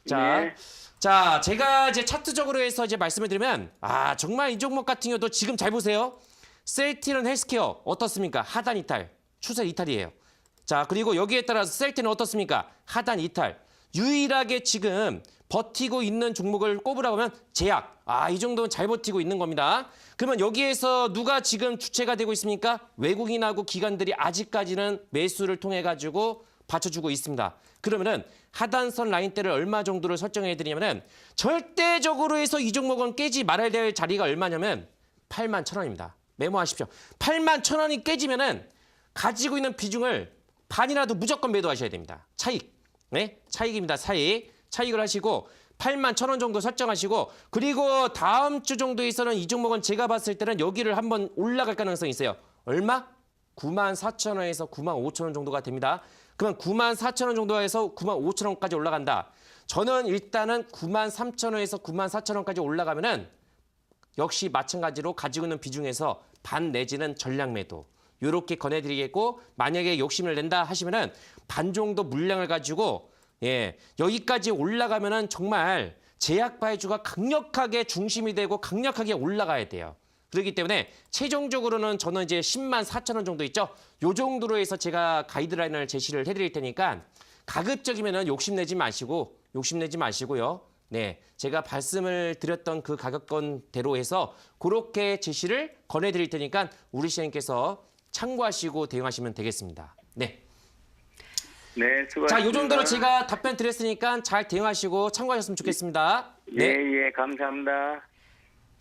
C: 네.
B: 자, 제가 이제 차트적으로 해서 이제 말씀을 드리면 정말 이 종목 같은 경우도 지금 잘 보세요. 셀티는 헬스케어 어떻습니까? 하단 이탈, 추세 이탈이에요. 자, 그리고 여기에 따라서 셀티는 어떻습니까? 하단 이탈. 유일하게 지금 버티고 있는 종목을 꼽으라고 하면 제약. 이 정도는 잘 버티고 있는 겁니다. 그러면 여기에서 누가 지금 주체가 되고 있습니까? 외국인하고 기관들이 아직까지는 매수를 통해 가지고 받쳐주고 있습니다. 그러면은 하단선 라인대를 얼마 정도를 설정해 드리냐면은 절대적으로 해서 이 종목은 깨지 말아야 될 자리가 얼마냐면 81,000원입니다. 메모하십시오. 81,000원이 깨지면은 가지고 있는 비중을 반이라도 무조건 매도하셔야 됩니다. 차익. 네? 차익입니다. 차익을 하시고 81,000원 정도 설정하시고 그리고 다음 주 정도에서는 이 종목은 제가 봤을 때는 여기를 한번 올라갈 가능성이 있어요. 얼마? 94,000원에서 95,000원 정도가 됩니다. 그러면 94,000원 정도에서 95,000원까지 올라간다. 저는 일단은 93,000원에서 94,000원까지 올라가면은 역시 마찬가지로 가지고 있는 비중에서 반 내지는 전량 매도. 이렇게 권해드리겠고 만약에 욕심을 낸다 하시면은 반 정도 물량을 가지고 여기까지 올라가면은 정말 제약 바이오주가 강력하게 중심이 되고 강력하게 올라가야 돼요. 그렇기 때문에 최종적으로는 저는 이제 104,000원 정도 있죠. 요 정도로 해서 제가 가이드라인을 제시를 해드릴 테니까 가급적이면은 욕심내지 마시고요. 네, 제가 말씀을 드렸던 그 가격권대로 해서 그렇게 제시를 권해드릴 테니까 우리 시장님께서 참고하시고 대응하시면 되겠습니다. 네.
C: 네, 수고하셨습니다.
B: 자, 요 정도로 제가 답변 드렸으니까 잘 대응하시고 참고하셨으면 좋겠습니다. 네.
C: 예, 감사합니다.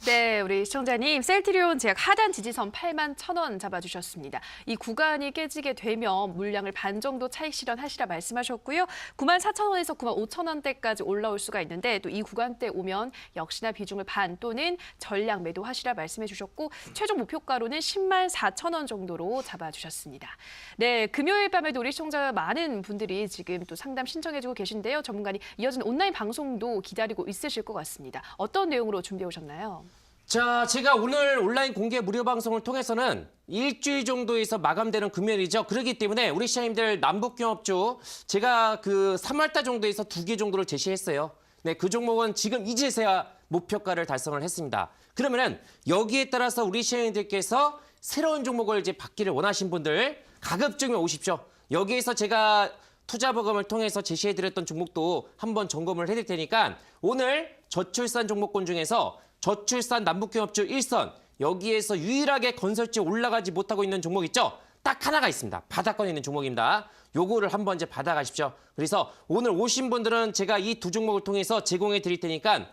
A: 네, 우리 시청자님, 셀트리온 제약 하단 지지선 81,000원 잡아주셨습니다. 이 구간이 깨지게 되면 물량을 반 정도 차익 실현하시라 말씀하셨고요. 94,000원에서 95,000원대까지 올라올 수가 있는데 또 이 구간대 오면 역시나 비중을 반 또는 전량 매도하시라 말씀해 주셨고 최종 목표가로는 104,000원 정도로 잡아주셨습니다. 네, 금요일 밤에도 우리 시청자 많은 분들이 지금 또 상담 신청해주고 계신데요. 전문가님 이어진 온라인 방송도 기다리고 있으실 것 같습니다. 어떤 내용으로 준비해 오셨나요?
B: 자, 제가 오늘 온라인 공개 무료 방송을 통해서는 일주일 정도에서 마감되는 금요일이죠. 그렇기 때문에 우리 시장님들 남북경협주 제가 그 3월달 정도에서 2개 정도를 제시했어요. 네, 그 종목은 지금 이제서야 목표가를 달성을 했습니다. 그러면은 여기에 따라서 우리 시장님들께서 새로운 종목을 이제 받기를 원하신 분들 가급적이면 오십시오. 여기에서 제가 투자버금을 통해서 제시해드렸던 종목도 한번 점검을 해드릴 테니까 오늘 저출산 종목군 중에서 저출산 남북경협주 1선 여기에서 유일하게 건설주 올라가지 못하고 있는 종목 있죠? 딱 하나가 있습니다. 바닥권에 있는 종목입니다. 요거를 한번 이제 받아가십시오. 그래서 오늘 오신 분들은 제가 이 두 종목을 통해서 제공해 드릴 테니까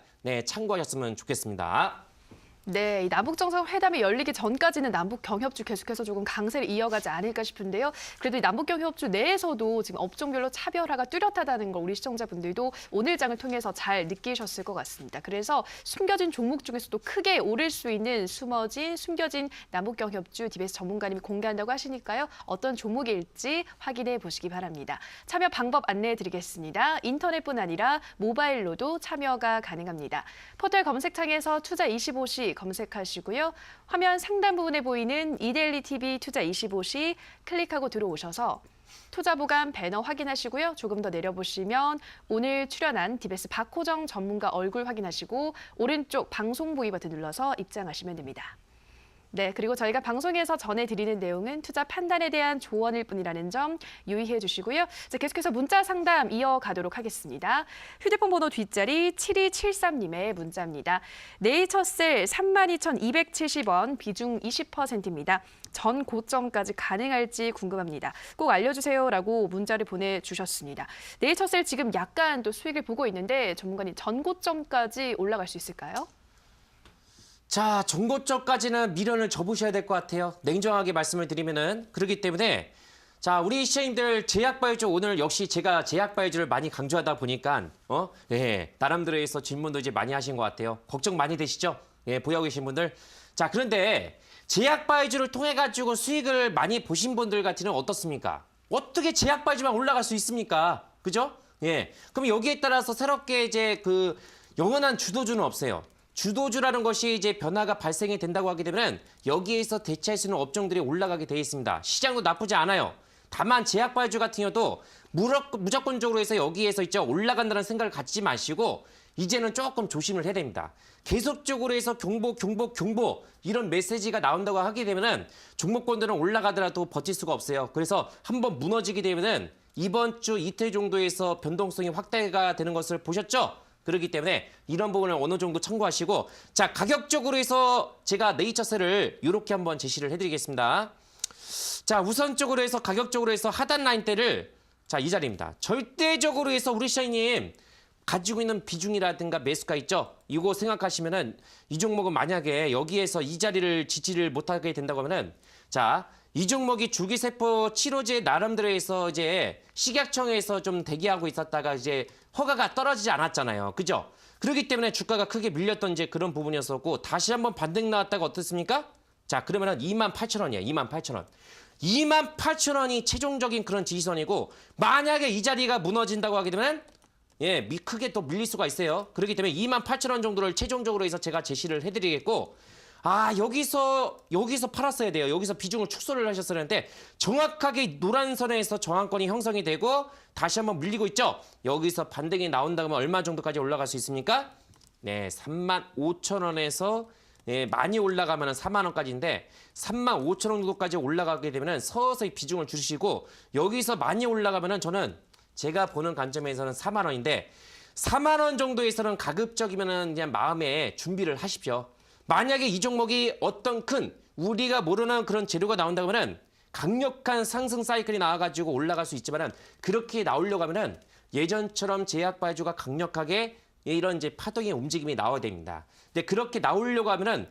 B: 참고하셨으면 좋겠습니다.
A: 네, 이 남북정상회담이 열리기 전까지는 남북경협주 계속해서 조금 강세를 이어가지 않을까 싶은데요. 그래도 이 남북경협주 내에서도 지금 업종별로 차별화가 뚜렷하다는 걸 우리 시청자분들도 오늘 장을 통해서 잘 느끼셨을 것 같습니다. 그래서 숨겨진 종목 중에서도 크게 오를 수 있는 숨겨진 남북경협주 DBS 전문가님이 공개한다고 하시니까요. 어떤 종목일지 확인해 보시기 바랍니다. 참여 방법 안내해 드리겠습니다. 인터넷뿐 아니라 모바일로도 참여가 가능합니다. 포털 검색창에서 투자25시 검색하시고요. 화면 상단 부분에 보이는 이데일리 TV 투자25시 클릭하고 들어오셔서 투자보감 배너 확인하시고요. 조금 더 내려보시면 오늘 출연한 디베스 박호정 전문가 얼굴 확인하시고 오른쪽 방송 보기 버튼 눌러서 입장하시면 됩니다. 네, 그리고 저희가 방송에서 전해드리는 내용은 투자 판단에 대한 조언일 뿐이라는 점 유의해 주시고요. 자, 계속해서 문자 상담 이어가도록 하겠습니다. 휴대폰 번호 뒷자리 7273님의 문자입니다. 네이처셀 32,270원, 비중 20%입니다. 전 고점까지 가능할지 궁금합니다. 꼭 알려주세요라고 문자를 보내주셨습니다. 네이처셀 지금 약간 또 수익을 보고 있는데 전문가님 전 고점까지 올라갈 수 있을까요?
B: 자, 전고점까지는 미련을 접으셔야 될 것 같아요. 냉정하게 말씀을 드리면은. 그렇기 때문에 자, 우리 시청님들 제약바이오 오늘 역시 제가 제약바이오를 많이 강조하다 보니까 나름대로 해서 질문도 이제 많이 하신 것 같아요. 걱정 많이 되시죠? 예, 보유하고 계신 분들. 자, 그런데 제약바이오를 통해 가지고 수익을 많이 보신 분들 같으면 어떻습니까? 어떻게 제약바이오만 올라갈 수 있습니까? 그죠? 예. 그럼 여기에 따라서 새롭게 이제 그 영원한 주도주는 없어요. 주도주라는 것이 이제 변화가 발생이 된다고 하게 되면 여기에서 대체할 수 있는 업종들이 올라가게 되어 있습니다. 시장도 나쁘지 않아요. 다만 제약바이오 같은 경우도 무조건적으로 해서 여기에서 있죠 올라간다는 생각을 갖지 마시고 이제는 조금 조심을 해야 됩니다. 계속적으로 해서 경보 이런 메시지가 나온다고 하게 되면은 종목권들은 올라가더라도 버틸 수가 없어요. 그래서 한번 무너지게 되면은 이번 주 이틀 정도에서 변동성이 확대가 되는 것을 보셨죠? 그렇기 때문에 이런 부분을 어느 정도 참고하시고 자, 가격적으로 해서 제가 네이처셀을 이렇게 한번 제시를 해드리겠습니다. 자, 우선적으로 해서 가격적으로 해서 하단 라인대를 자, 이 자리입니다. 절대적으로 해서 우리 시장님 가지고 있는 비중이라든가 매수가 있죠? 이거 생각하시면은 이 종목은 만약에 여기에서 이 자리를 지지를 못하게 된다고 하면은 자, 이 종목이 줄기세포 치료제 나름대로 해서 이제 식약청에서 좀 대기하고 있었다가 이제 허가가 떨어지지 않았잖아요. 그죠? 그렇기 때문에 주가가 크게 밀렸던 이제 그런 부분이었었고 다시 한번 반등 나왔다가 어떻습니까? 자, 그러면은 28,000원이에요. 28,000원. 28,000원이 최종적인 그런 지지선이고 만약에 이 자리가 무너진다고 하게 되면 크게 또 밀릴 수가 있어요. 그렇기 때문에 28,000원 정도를 최종적으로 해서 제가 제시를 해드리겠고 여기서 팔았어야 돼요. 여기서 비중을 축소를 하셨어야 하는데 정확하게 노란 선에서 저항권이 형성이 되고 다시 한번 밀리고 있죠. 여기서 반등이 나온다면 얼마 정도까지 올라갈 수 있습니까? 네, 35,000원에서 많이 올라가면 4만 원까지인데 35,000원 정도까지 올라가게 되면 서서히 비중을 줄이시고 여기서 많이 올라가면 저는 제가 보는 관점에서는 4만 원인데 4만 원 정도에서는 가급적이면 그냥 마음에 준비를 하십시오. 만약에 이 종목이 어떤 큰 우리가 모르는 그런 재료가 나온다고 하면 강력한 상승 사이클이 나와가지고 올라갈 수 있지만 그렇게 나오려고 하면 예전처럼 제약바이오가 강력하게 이런 이제 파동의 움직임이 나와야 됩니다. 근데 그렇게 나오려고 하면은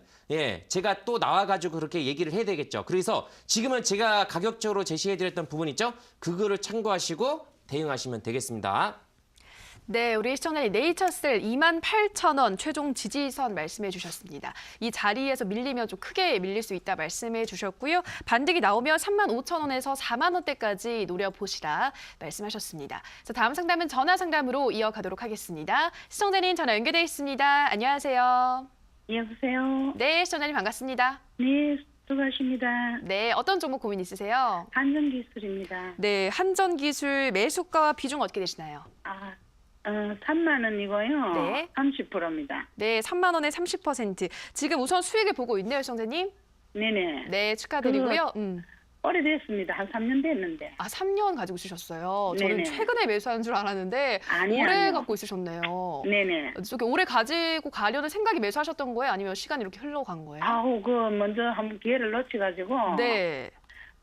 B: 제가 또 나와가지고 그렇게 얘기를 해야 되겠죠. 그래서 지금은 제가 가격적으로 제시해드렸던 부분 있죠? 그거를 참고하시고 대응하시면 되겠습니다.
A: 네, 우리 시청자님 네이처셀 28,000원 최종 지지선 말씀해 주셨습니다. 이 자리에서 밀리면 좀 크게 밀릴 수 있다 말씀해 주셨고요. 반등이 나오면 35,000원에서 4만 원대까지 노려보시라 말씀하셨습니다. 자, 다음 상담은 전화 상담으로 이어가도록 하겠습니다. 시청자님 전화 연결돼 있습니다. 안녕하세요.
D: 여보세요.
A: 네, 시청자님 반갑습니다.
D: 네, 수고하십니다.
A: 네, 어떤 종목 고민 있으세요?
D: 한전기술입니다.
A: 네, 한전기술 매수가와 비중 어떻게 되시나요?
D: 3만 원이고요.
A: 네.
D: 30%입니다.
A: 네, 3만 원에 30%. 지금 우선 수익을 보고 있네요, 시청자님.
D: 네네.
A: 네, 축하드리고요.
D: 오래됐습니다. 한 3년 됐는데.
A: 3년 가지고 있으셨어요. 저는
D: 네네.
A: 최근에 매수한 줄 알았는데
D: 아니요,
A: 오래
D: 아니요.
A: 갖고 있으셨네요.
D: 네네.
A: 이렇게 오래 가지고 가려는 생각이 매수하셨던 거예요? 아니면 시간이 이렇게 흘러간 거예요?
D: 먼저 한번 기회를 놓쳐가지고.
A: 네.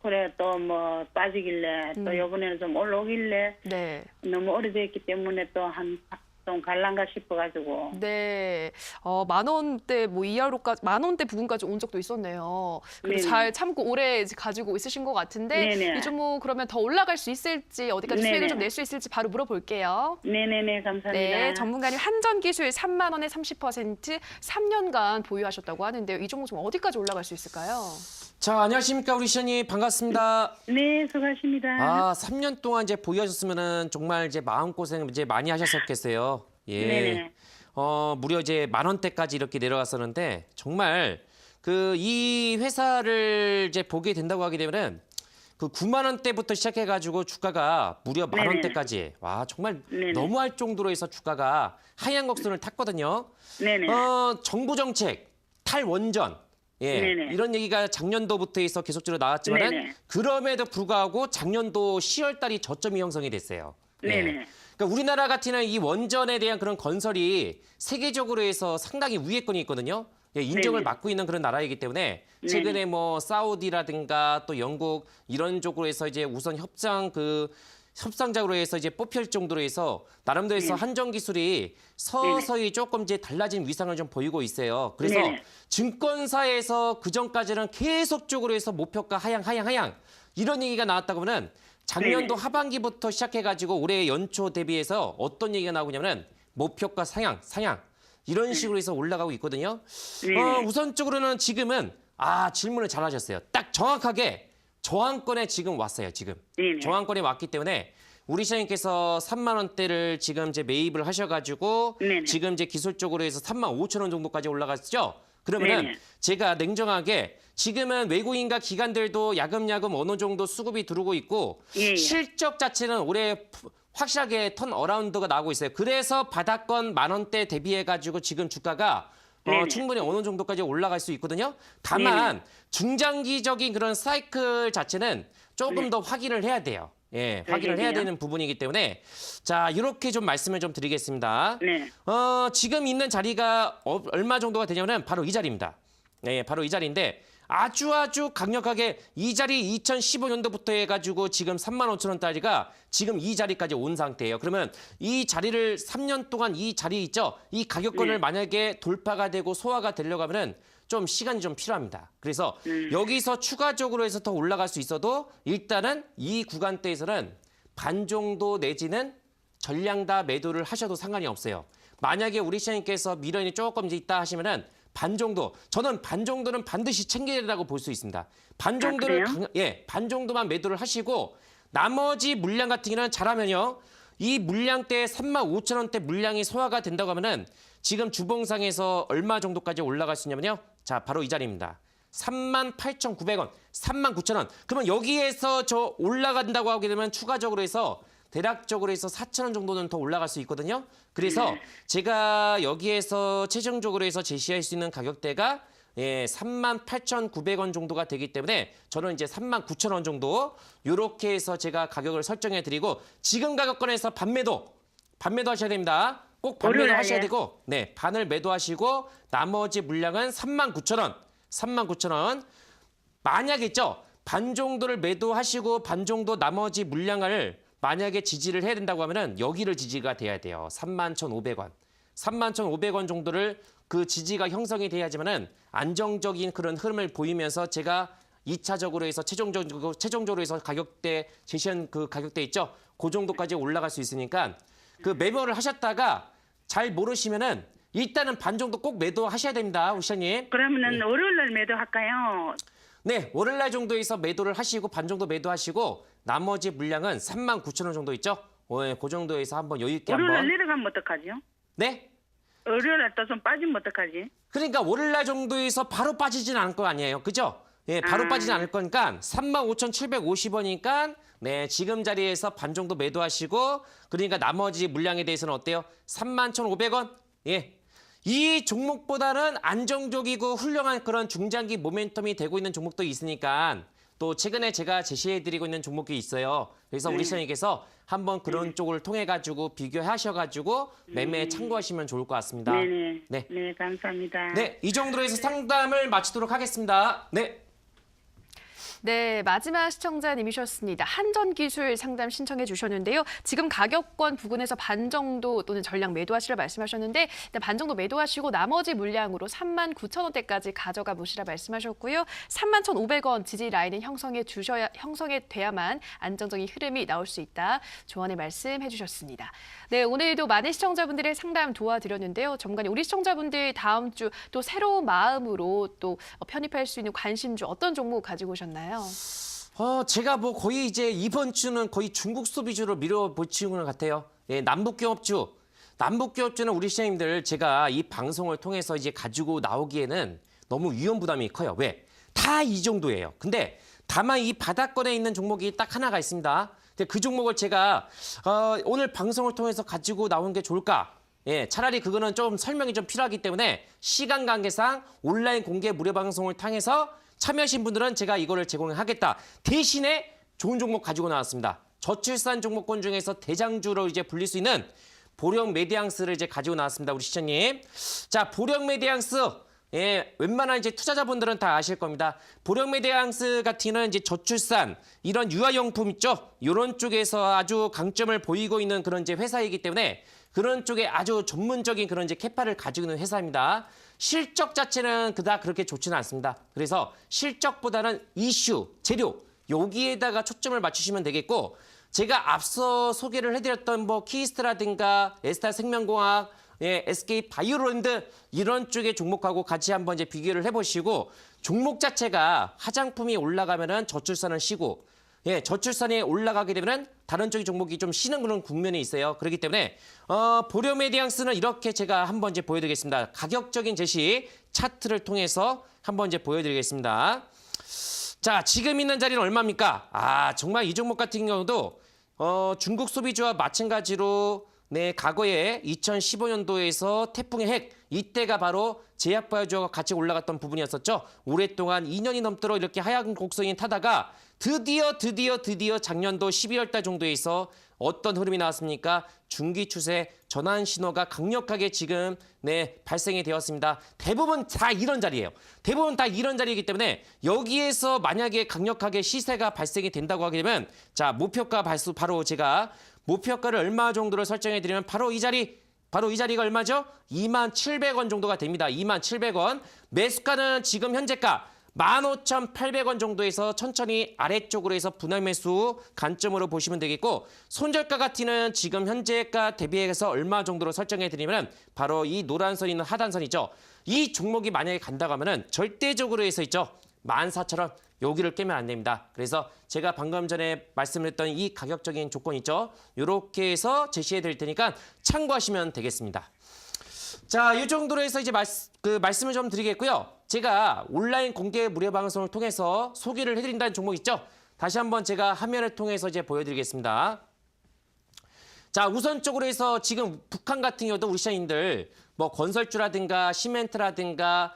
D: 그래, 또 뭐 빠지길래, 또 요번에는 좀 올라오길래,
A: 네.
D: 너무 오래됐기 때문에 또 좀 갈란가 싶어가지고.
A: 네. 만 원대 뭐 이하로까지 만 원대 부근까지 온 적도 있었네요. 그리고
D: 네네.
A: 잘 참고 오래 가지고 있으신 것 같은데
D: 네네.
A: 이제 뭐 그러면 더 올라갈 수 있을지 어디까지 수익을
D: 네네.
A: 좀 낼 수 있을지 바로 물어볼게요.
D: 네네네, 감사합니다.
A: 네, 전문가님 한전기술 3만 원에 30% 3년간 보유하셨다고 하는데요. 이 종목 좀 어디까지 올라갈 수 있을까요?
B: 자, 안녕하십니까 우리 시장님 반갑습니다.
D: 네, 수고하십니다.
B: 3년 동안 이제 보유하셨으면은 정말 이제 마음고생 이제 많이 하셨었겠어요. 예.
D: 네네.
B: 무려 이제 만 원대까지 이렇게 내려갔었는데 정말 이 회사를 이제 보게 된다고 하게 되면은 그 9만 원대부터 시작해가지고 주가가 무려 만
D: 네네.
B: 원대까지 와 정말
D: 네네.
B: 너무할 정도로 해서 주가가 하향 곡선을 탔거든요.
D: 네네.
B: 정부 정책 탈원전 예,
D: 네네.
B: 이런 얘기가 작년도부터 해서 계속적으로 나왔지만은
D: 네네.
B: 그럼에도 불구하고 작년도 10월 달이 저점이 형성이 됐어요. 예.
D: 네네.
B: 그러니까 우리나라 같은 이 원전에 대한 그런 건설이 세계적으로 해서 상당히 위에권이 있거든요. 예, 인정을
D: 네네.
B: 받고 있는 그런 나라이기 때문에 최근에
D: 네네.
B: 뭐 사우디라든가 또 영국 이런 쪽으로 해서 이제 우선 협상자로 해서 이제 뽑힐 정도로 해서 나름대로 해서
D: 네.
B: 한전 기술이 서서히 조금 이제 달라진 위상을 좀 보이고 있어요. 그래서
D: 네네.
B: 증권사에서 그 전까지는 계속적으로 해서 목표가 하향 이런 얘기가 나왔다고 하면은 작년도
D: 네네.
B: 하반기부터 시작해가지고 올해 연초 대비해서 어떤 얘기가 나오냐면은 목표가 상향 이런 식으로 해서 올라가고 있거든요.
D: 네네.
B: 우선적으로는 지금은 질문을 잘하셨어요. 딱 정확하게 저항권에 지금 왔어요. 지금
D: 네네.
B: 저항권에 왔기 때문에 우리 시장님께서 3만 원대를 지금 이제 매입을 하셔가지고
D: 네네.
B: 지금 이제 기술적으로 해서 3만 5천 원 정도까지 올라갔죠. 그러면은
D: 네네.
B: 제가 냉정하게 지금은 외국인과 기관들도 야금야금 어느 정도 수급이 들어오고 있고
D: 예.
B: 실적 자체는 올해 확실하게 턴 어라운드가 나오고 있어요. 그래서 바닥권 만 원대 대비해가지고 지금 주가가
D: 네네.
B: 충분히 어느 정도까지 올라갈 수 있거든요. 다만 중장기적인 그런 사이클 자체는 조금
D: 네.
B: 더 확인을 해야 돼요. 예, 확인을 해야
D: 알겠네요.
B: 되는 부분이기 때문에 자 이렇게 좀 말씀을 좀 드리겠습니다.
D: 네.
B: 지금 있는 자리가 얼마 정도가 되냐면 바로 이 자리입니다. 네, 바로 이 자리인데 아주 강력하게 이 자리 2015년도부터 해가지고 지금 3만 5천 원짜리가 지금 이 자리까지 온 상태예요. 그러면 이 자리를 3년 동안 이 자리 있죠? 이 가격권을
D: 네.
B: 만약에 돌파가 되고 소화가 되려고 하면은 좀 시간이 좀 필요합니다. 그래서 여기서 추가적으로 해서 더 올라갈 수 있어도 일단은 이 구간대에서는 반 정도 내지는 전량 매도를 하셔도 상관이 없어요. 만약에 우리 시장님께서 미련이 조금 있다 하시면은 반 정도, 저는 반 정도는 반드시 챙겨야 된다고 볼 수 있습니다. 반 정도를
D: 그래요?
B: 반 정도만 매도를 하시고 나머지 물량 같은 경우는 잘하면요. 이 물량대 3만 5천 원대 물량이 소화가 된다고 하면은 지금 주봉상에서 얼마 정도까지 올라갈 수 있냐면요. 자, 바로 이 자리입니다. 38,900원, 39,000원. 그러면 여기에서 저 올라간다고 하게 되면 추가적으로 해서 대략적으로 해서 4,000원 정도는 더 올라갈 수 있거든요. 그래서 제가 여기에서 최종적으로 해서 제시할 수 있는 가격대가 38,900원 정도가 되기 때문에 저는 이제 39,000원 정도 이렇게 해서 제가 가격을 설정해 드리고 지금 가격권에서 반매도 하셔야 됩니다. 꼭 반매도
D: 월요일
B: 하셔야
D: 날이에요?
B: 되고 반을 매도하시고 나머지 물량은 39,000원. 39,000원. 만약에 있죠. 반 정도를 매도하시고 반 정도 나머지 물량을 만약에 지지를 해야 된다고 하면은 여기를 지지가 돼야 돼요. 31,500원. 31,500원 정도를 그 지지가 형성이 돼야지만은 안정적인 그런 흐름을 보이면서 제가 2차적으로 해서 최종적으로 해서 가격대 제시한 그 가격대 있죠. 그 정도까지 올라갈 수 있으니까 그 매매를 하셨다가 잘 모르시면은 일단은 반 정도 꼭 매도하셔야 됩니다. 우리 시장님.
D: 그러면은 월요일 날 매도할까요?
B: 네, 월요일날 정도에서 매도를 하시고 반 정도 매도하시고 나머지 물량은 39,000원 정도 있죠? 그 정도에서 한번 여유 있게
D: 월요일 날
B: 한번.
D: 내려가면 어떡하죠?
B: 네?
D: 월요일 날 또 좀 빠지면 어떡하지?
B: 그러니까 월요일날 정도에서 바로 빠지진 않을 거 아니에요. 그죠? 예, 바로 빠지진 않을 거니까 35,750원이니까 네, 지금 자리에서 반 정도 매도하시고 그러니까 나머지 물량에 대해서는 어때요? 31,500원? 예. 이 종목보다는 안정적이고 훌륭한 그런 중장기 모멘텀이 되고 있는 종목도 있으니까 또 최근에 제가 제시해드리고 있는 종목이 있어요. 그래서 우리 시장님께서 한번 그런 쪽을 통해가지고 비교하셔가지고 매매에 참고하시면 좋을 것 같습니다.
D: 네네.
B: 네.
D: 네, 감사합니다.
B: 네, 이 정도로 해서 상담을 마치도록 하겠습니다. 네.
A: 네, 마지막 시청자님이셨습니다. 한전기술 상담 신청해 주셨는데요. 지금 가격권 부근에서 반 정도 또는 전량 매도하시라 말씀하셨는데 일단 반 정도 매도하시고 나머지 물량으로 39,000원대까지 가져가 보시라 말씀하셨고요. 31,500원 지지 라인은 형성해 돼야만 안정적인 흐름이 나올 수 있다. 조언의 말씀해 주셨습니다. 네, 오늘도 많은 시청자분들의 상담 도와드렸는데요. 전문가님, 우리 시청자분들 다음 주 또 새로운 마음으로 또 편입할 수 있는 관심주 어떤 종목 가지고 오셨나요?
B: 제가 뭐 거의 이제 이번 주는 거의 중국 소비주로 밀어붙이는 것 같아요. 예, 남북기업주는 우리 시장님들 제가 이 방송을 통해서 이제 가지고 나오기에는 너무 위험 부담이 커요. 왜? 다 이 정도예요. 근데 다만 이 바닥권에 있는 종목이 딱 하나가 있습니다. 근데 그 종목을 제가 오늘 방송을 통해서 가지고 나오는 게 좋을까? 예, 차라리 그거는 좀 설명이 좀 필요하기 때문에 시간 관계상 온라인 공개 무료 방송을 통해서 참여하신 분들은 제가 이거를 제공하겠다. 대신에 좋은 종목 가지고 나왔습니다. 저출산 종목군 중에서 대장주로 이제 불릴 수 있는 보령 메디앙스를 이제 가지고 나왔습니다. 우리 시청님. 자, 보령 메디앙스. 예, 웬만한 이제 투자자분들은 다 아실 겁니다. 보령 메디앙스 같은 경우는 이제 저출산, 이런 유아용품 있죠? 이런 쪽에서 아주 강점을 보이고 있는 그런 이제 회사이기 때문에 그런 쪽에 아주 전문적인 그런 이제 캐파를 가지고 있는 회사입니다. 실적 자체는 그닥 그렇게 좋지는 않습니다. 그래서 실적보다는 이슈, 재료, 여기에다가 초점을 맞추시면 되겠고, 제가 앞서 소개를 해드렸던 뭐 키스트라든가 에스타 생명공학, 예, SK 바이오랜드 이런 쪽의 종목하고 같이 한번 이제 비교를 해보시고, 종목 자체가 화장품이 올라가면은 저출산은 쉬고, 예, 저출산이 올라가게 되면은 다른 쪽의 종목이 좀 쉬는 그런 국면이 있어요. 그렇기 때문에 보령 메디앙스는 이렇게 제가 한번 이제 보여드리겠습니다. 가격적인 제시 차트를 통해서 한번 이제 보여드리겠습니다. 자, 지금 있는 자리는 얼마입니까? 아, 정말 이 종목 같은 경우도 중국 소비주와 마찬가지로 네, 과거에 2015년도에서 태풍의 핵, 이때가 바로 제약바이오주와 같이 올라갔던 부분이었었죠. 오랫동안 2년이 넘도록 이렇게 하향 곡선이 타다가 드디어 작년도 12월 달 정도에서 어떤 흐름이 나왔습니까? 중기 추세 전환 신호가 강력하게 지금 네, 발생이 되었습니다. 대부분 다 이런 자리예요. 대부분 다 이런 자리이기 때문에 여기에서 만약에 강력하게 시세가 발생이 된다고 하게 되면 자, 목표가 바로 제가 목표가를 얼마 정도를 설정해 드리면 바로 이 자리가 얼마죠? 27,000원 정도가 됩니다. 27,000원. 매수가는 지금 현재가 15,800원 정도에서 천천히 아래쪽으로 해서 분할 매수 관점으로 보시면 되겠고, 손절가 같은 지금 현재가 대비해서 얼마 정도로 설정해 드리면 바로 이 노란 선 있는 하단선이죠. 이 종목이 만약에 간다고 하면은 절대적으로 해서 있죠. 14,000원. 여기를 깨면 안 됩니다. 그래서 제가 방금 전에 말씀드렸던 이 가격적인 조건 있죠. 이렇게 해서 제시해 드릴 테니까 참고하시면 되겠습니다. 자, 이 정도로 해서 이제 말씀을 좀 드리겠고요. 제가 온라인 공개 무료 방송을 통해서 소개를 해드린다는 종목 있죠. 다시 한번 제가 화면을 통해서 이제 보여드리겠습니다. 자, 우선적으로 해서 지금 북한 같은 경우도 우리 시장님들 뭐 건설주라든가 시멘트라든가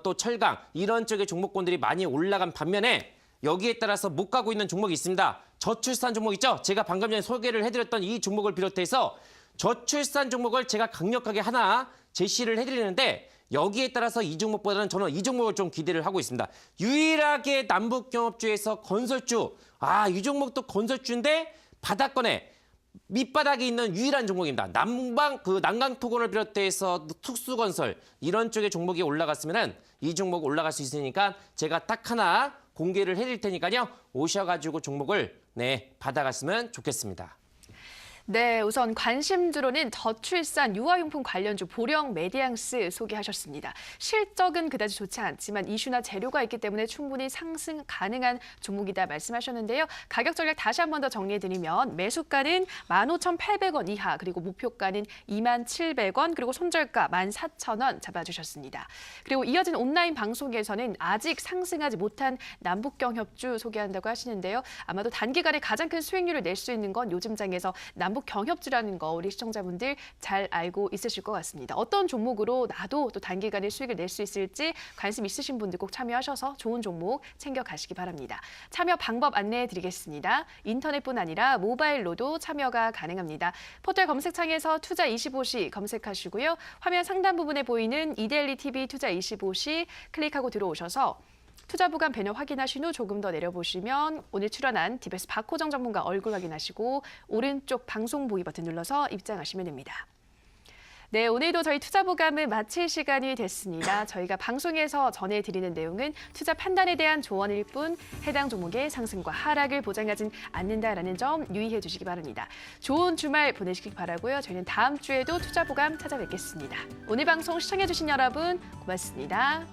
B: 또 철강 이런 쪽의 종목군들이 많이 올라간 반면에 여기에 따라서 못 가고 있는 종목이 있습니다. 저출산 종목 있죠? 제가 방금 전에 소개를 해드렸던 이 종목을 비롯해서 저출산 종목을 제가 강력하게 하나 제시를 해드리는데 여기에 따라서 이 종목보다는 저는 이 종목을 좀 기대를 하고 있습니다. 유일하게 남북경협주에서 건설주, 이 종목도 건설주인데 바닥권에 밑바닥에 있는 유일한 종목입니다. 난강토건을 비롯해서 특수건설 이런 쪽의 종목이 올라갔으면은 이 종목 올라갈 수 있으니까 제가 딱 하나 공개를 해드릴 테니까요. 오셔가지고 종목을 받아갔으면 좋겠습니다.
A: 네, 우선 관심주로는 저출산 유아용품 관련주 보령 메디앙스 소개하셨습니다. 실적은 그다지 좋지 않지만 이슈나 재료가 있기 때문에 충분히 상승 가능한 종목이다 말씀하셨는데요. 가격 전략 다시 한 번 더 정리해드리면 매수가는 15,800원 이하, 그리고 목표가는 27,000원, 그리고 손절가 14,000원 잡아주셨습니다. 그리고 이어진 온라인 방송에서는 아직 상승하지 못한 남북경협주 소개한다고 하시는데요. 아마도 단기간에 가장 큰 수익률을 낼 수 있는 건 요즘 장에서 남북 경협주라는 거 우리 시청자분들 잘 알고 있으실 것 같습니다. 어떤 종목으로 나도 또 단기간에 수익을 낼 수 있을지 관심 있으신 분들 꼭 참여하셔서 좋은 종목 챙겨가시기 바랍니다. 참여 방법 안내해 드리겠습니다. 인터넷뿐 아니라 모바일로도 참여가 가능합니다. 포털 검색창에서 투자25시 검색하시고요. 화면 상단 부분에 보이는 이데일리 TV 투자25시 클릭하고 들어오셔서 투자부감 배너 확인하신 후 조금 더 내려보시면 오늘 출연한 디베스 박호정 전문가 얼굴 확인하시고 오른쪽 방송 보기 버튼 눌러서 입장하시면 됩니다. 네, 오늘도 저희 투자부감을 마칠 시간이 됐습니다. 저희가 방송에서 전해드리는 내용은 투자 판단에 대한 조언일 뿐 해당 종목의 상승과 하락을 보장하진 않는다라는 점 유의해 주시기 바랍니다. 좋은 주말 보내시기 바라고요. 저희는 다음 주에도 투자부감 찾아뵙겠습니다. 오늘 방송 시청해 주신 여러분 고맙습니다.